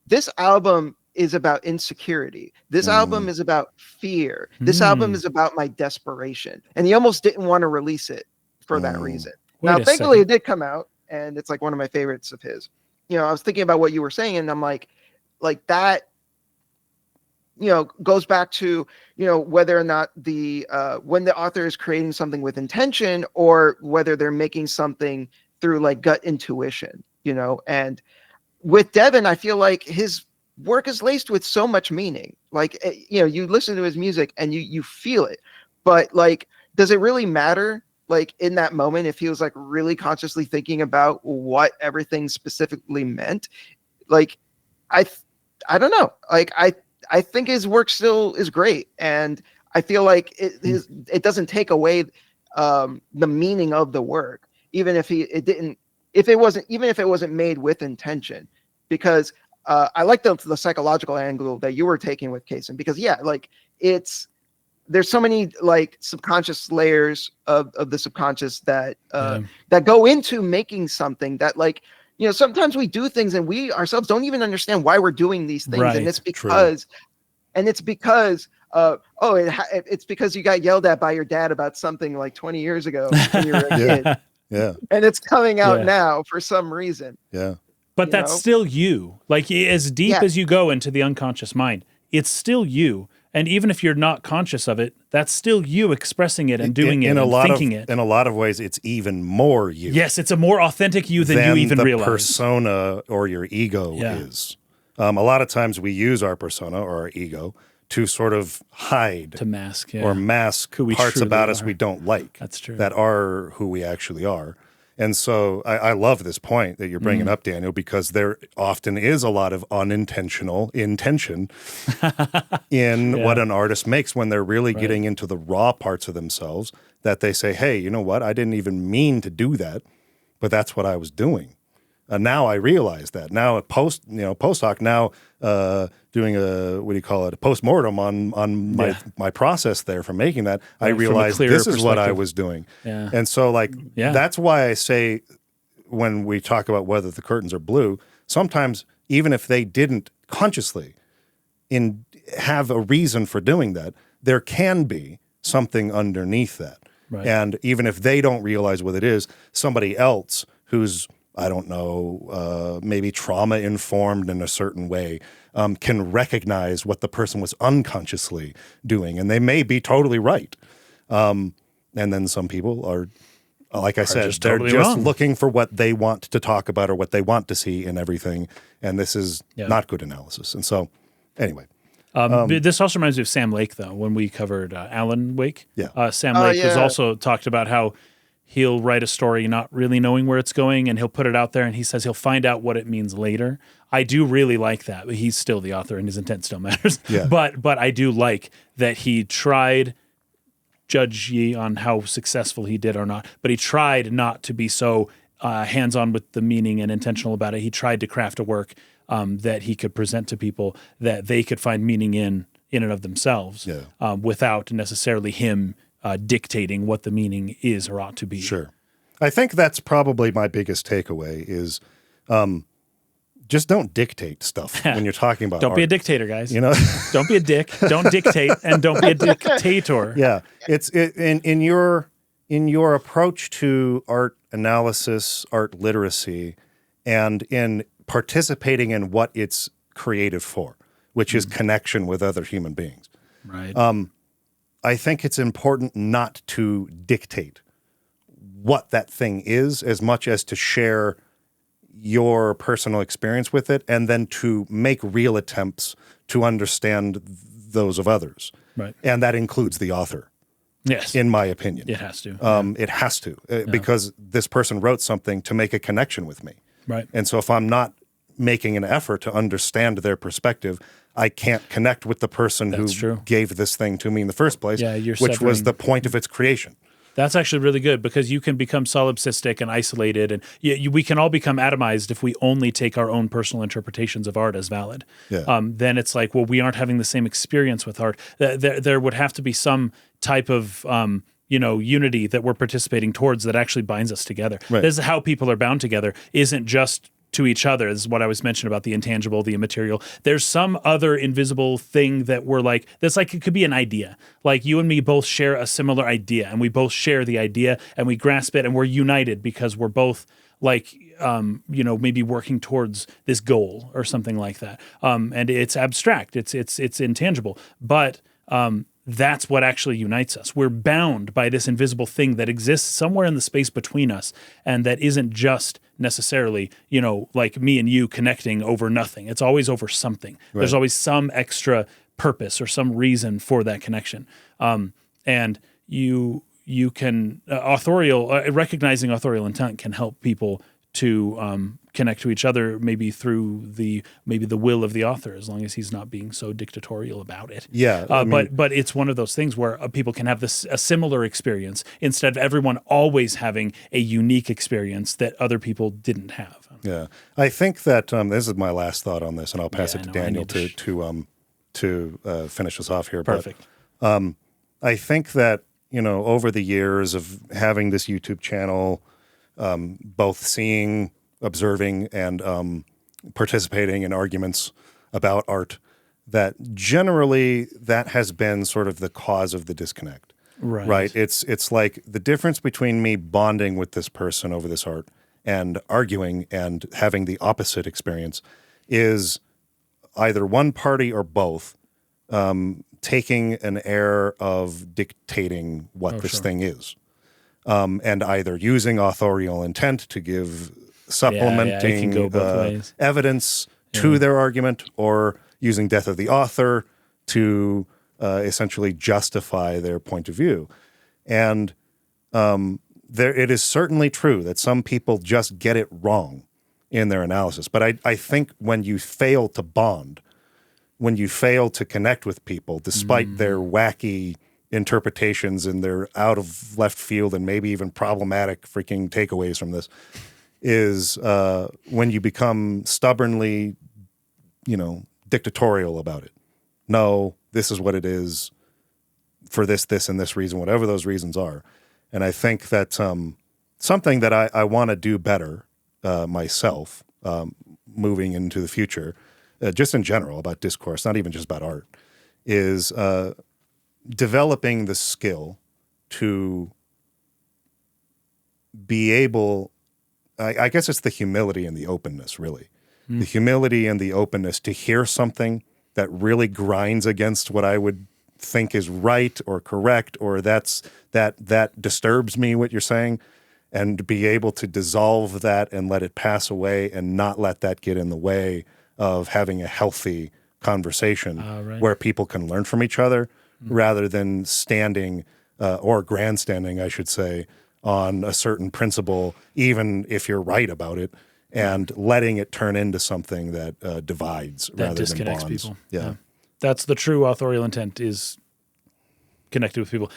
this album is about insecurity. This album is about fear. This album is about my desperation. And he almost didn't want to release it for that reason. Now, thankfully, it did come out, and it's like one of my favorites of his. I was thinking about what you were saying, and I'm like that, goes back to, whether or not when the author is creating something with intention, or whether they're making something through like gut intuition, and with Devin, I feel like his work is laced with so much meaning. Like, you listen to his music and you feel it, but like, does it really matter? Like in that moment, if he was like really consciously thinking about what everything specifically meant, like, I don't know. Like, I think his work still is great. And I feel like it doesn't take away the meaning of the work, even if it wasn't made with intention, because I like the psychological angle that you were taking with Kaysen, because there's so many like subconscious layers of the subconscious that go into making something that, like, sometimes we do things and we ourselves don't even understand why we're doing these things. Right. And it's because, it's because you got yelled at by your dad about something like 20 years ago when you were a kid. Yeah. And it's coming out now for some reason. Yeah. But that's still you. Like, as deep as you go into the unconscious mind, it's still you. And even if you're not conscious of it, that's still you expressing it and doing it and thinking it. In a lot of ways, it's even more you. Yes, it's a more authentic you than you even realize. The persona or your ego is. A lot of times we use our persona or our ego to sort of hide. To mask, or mask parts about us we don't like. That's true. That are who we actually are. And so I love this point that you're bringing up, Daniel, because there often is a lot of unintentional intention in what an artist makes when they're really getting into the raw parts of themselves, that they say, hey, you know what? I didn't even mean to do that, but that's what I was doing. And now I realize that. Now post hoc, now doing a post-mortem on my process there for making that, I realized this is what I was doing. Yeah. And so that's why I say when we talk about whether the curtains are blue, sometimes even if they didn't consciously have a reason for doing that, there can be something underneath that. Right. And even if they don't realize what it is, somebody else who's, I don't know, maybe trauma-informed in a certain way, can recognize what the person was unconsciously doing, and they may be totally right. And then some people are, like I said, they're totally just wrong. looking for what they want to talk about or what they want to see in everything, and this is not good analysis. And so, anyway. This also reminds me of Sam Lake, though, when we covered Alan Wake. Yeah. Sam Lake was also talked about how he'll write a story not really knowing where it's going, and he'll put it out there, and he says he'll find out what it means later. I do really like that. He's still the author, and his intent still matters. Yeah. But I do like that he tried, judge ye on how successful he did or not, but he tried not to be so hands-on with the meaning and intentional about it. He tried to craft a work that he could present to people that they could find meaning in and of themselves, without necessarily him dictating what the meaning is or ought to be. Sure. I think that's probably my biggest takeaway is just don't dictate stuff when you're talking about Don't art. be a dictator, guys. Don't be a dick. Don't dictate, and don't be a dictator. Yeah. In your approach to art analysis, art literacy, and in participating in what it's created for, which is connection with other human beings. Right. I think it's important not to dictate what that thing is as much as to share your personal experience with it and then to make real attempts to understand those of others. Right. And that includes the author. Yes. In my opinion. It has to. It has to, because this person wrote something to make a connection with me. Right. And so if I'm not making an effort to understand their perspective, I can't connect with the person who gave this thing to me in the first place, which was the point of its creation. That's actually really good, because you can become solipsistic and isolated, and we can all become atomized if we only take our own personal interpretations of art as valid. Yeah. Then it's like, well, we aren't having the same experience with art. There would have to be some type of unity that we're participating towards that actually binds us together. Right. This is how people are bound together, isn't just to each other. This is what I was mentioning about the intangible, the immaterial. There's some other invisible thing that we're like, that's like, it could be an idea. Like you and me both share a similar idea, and we both share the idea and we grasp it, and we're united because we're both like, maybe working towards this goal or something like that. And it's abstract, it's intangible, but that's what actually unites us. We're bound by this invisible thing that exists somewhere in the space between us, and that isn't just necessarily, like me and you connecting over nothing. It's always over something. Right. There's always some extra purpose or some reason for that connection. And you can recognizing authorial intent can help people to connect to each other, maybe through the will of the author, as long as he's not being so dictatorial about it. Yeah, but it's one of those things where people can have a similar experience instead of everyone always having a unique experience that other people didn't have. Yeah, I think that this is my last thought on this, and I'll pass it to Daniel to finish us off here. Perfect. But I think that over the years of having this YouTube channel, both seeing observing and participating in arguments about art, that generally that has been sort of the cause of the disconnect. Right. It's like the difference between me bonding with this person over this art and arguing and having the opposite experience is either one party or both taking an air of dictating what this thing is, and either using authorial intent to give supplementing it can go both ways. Evidence to their argument, or using death of the author to essentially justify their point of view. And it is certainly true that some people just get it wrong in their analysis. But I think when you fail to bond, when you fail to connect with people, despite their wacky interpretations and their out of left field and maybe even problematic freaking takeaways from this, is when you become stubbornly, dictatorial about it. No, this is what it is for this, and this reason, whatever those reasons are. And I think that something that I want to do better myself moving into the future, just in general about discourse, not even just about art, is developing the skill to be able, I guess it's the humility and the openness, really. The humility and the openness to hear something that really grinds against what I would think is right or correct, or that disturbs me, what you're saying, and to be able to dissolve that and let it pass away and not let that get in the way of having a healthy conversation where people can learn from each other rather than standing or grandstanding, I should say, on a certain principle, even if you're right about it, and letting it turn into something that divides rather than disconnects bonds. people. Yeah. That's the true authorial intent, is connected with people.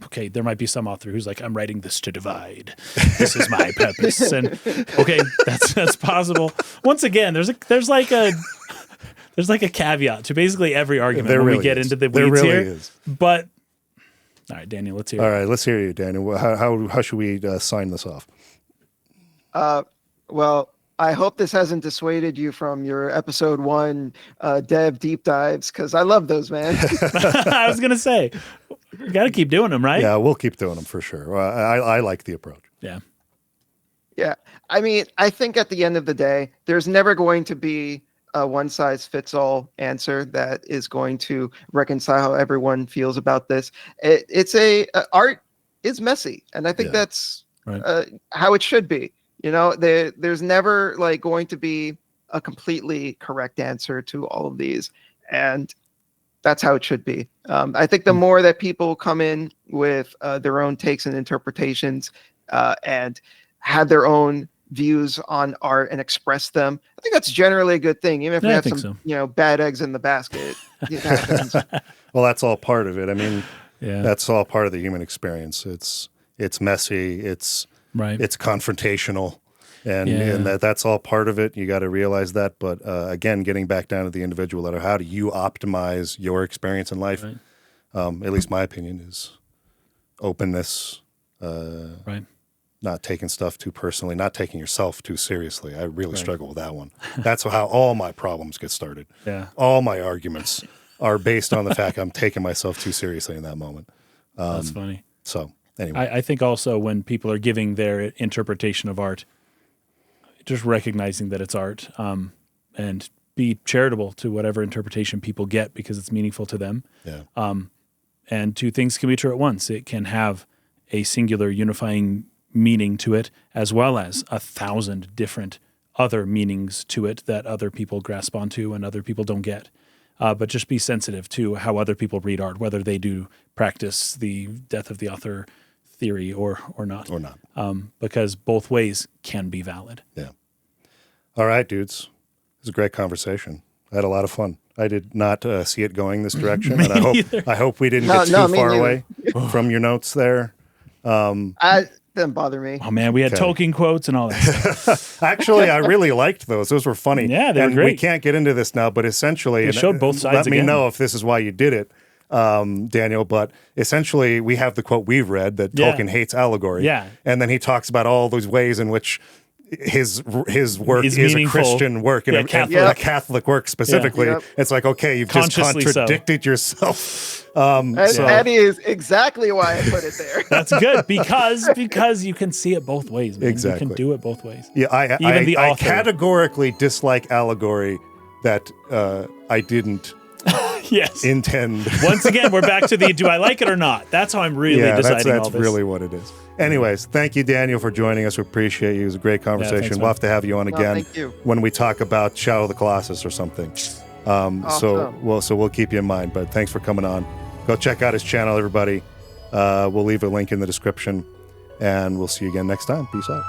Okay, there might be some author who's like, I'm writing this to divide. This is my purpose. And okay, that's possible. Once again, there's like a caveat to basically every argument There when really we get is. into the There weeds really here. is. But all right, Daniel, let's hear it. All right, let's hear you, Daniel. How should we sign this off? Well, I hope this hasn't dissuaded you from your episode 1 dev deep dives, because I love those, man. I was gonna say, we got to keep doing them, right? Yeah, we'll keep doing them for sure. I like the approach. Yeah. Yeah. I mean, I think at the end of the day, there's never going to be a one-size-fits-all answer that is going to reconcile how everyone feels about this. Art is messy, and I think that's how it should be. There's never like going to be a completely correct answer to all of these, and that's how it should be. I think the more that people come in with their own takes and interpretations and have their own views on art and express them, I think that's generally a good thing. Even if we have some, bad eggs in the basket, it happens. Well, that's all part of it. I mean, that's all part of the human experience. It's messy. It's confrontational, and that's all part of it. You got to realize that. But again, getting back down to the individual level, how do you optimize your experience in life? Right. At least my opinion is openness. Not taking stuff too personally, not taking yourself too seriously. I really struggle with that one. That's how all my problems get started. Yeah. All my arguments are based on the fact I'm taking myself too seriously in that moment. That's funny. So anyway. I think also when people are giving their interpretation of art, just recognizing that it's art, and be charitable to whatever interpretation people get because it's meaningful to them. Yeah. And two things can be true at once. It can have a singular unifying meaning to it, as well as 1,000 different other meanings to it that other people grasp onto and other people don't get. But just be sensitive to how other people read art, whether they do practice the death of the author theory or not. Or not. Because both ways can be valid. Yeah. All right, dudes. It was a great conversation. I had a lot of fun. I did not see it going this direction, and I hope we didn't get too far away from your notes there. Doesn't bother me. Oh man, we had Tolkien quotes and all that stuff. Actually, I really liked those. Those were funny. Yeah, they were great. We can't get into this now, but essentially, We showed both sides let me again. know if this is why you did it, Daniel. But essentially, we have the quote we've read that Tolkien hates allegory. Yeah. And then he talks about all those ways in which his work Is is a meaningful. Christian work and, Yeah, and Catholic. a Catholic work specifically. Yep. It's like, okay, you've just Consciously so. contradicted yourself. That is exactly why I put it there. That's good because you can see it both ways, man. You Exactly. can do it both ways. Yeah, the I author. categorically dislike allegory that I didn't Yes. intend. Once again, we're back to the do I like it or not? That's how I'm really deciding all that's this. really what it is. Anyways, thank you, Daniel, for joining us. We appreciate you. It was a great conversation. thanks, We'll man. have to have you on again thank you. when we talk about Shadow of the Colossus or something. Awesome. So we'll keep you in mind. But thanks for coming on. Go check out his channel, everybody. We'll leave a link in the description, and we'll see you again next time. Peace out.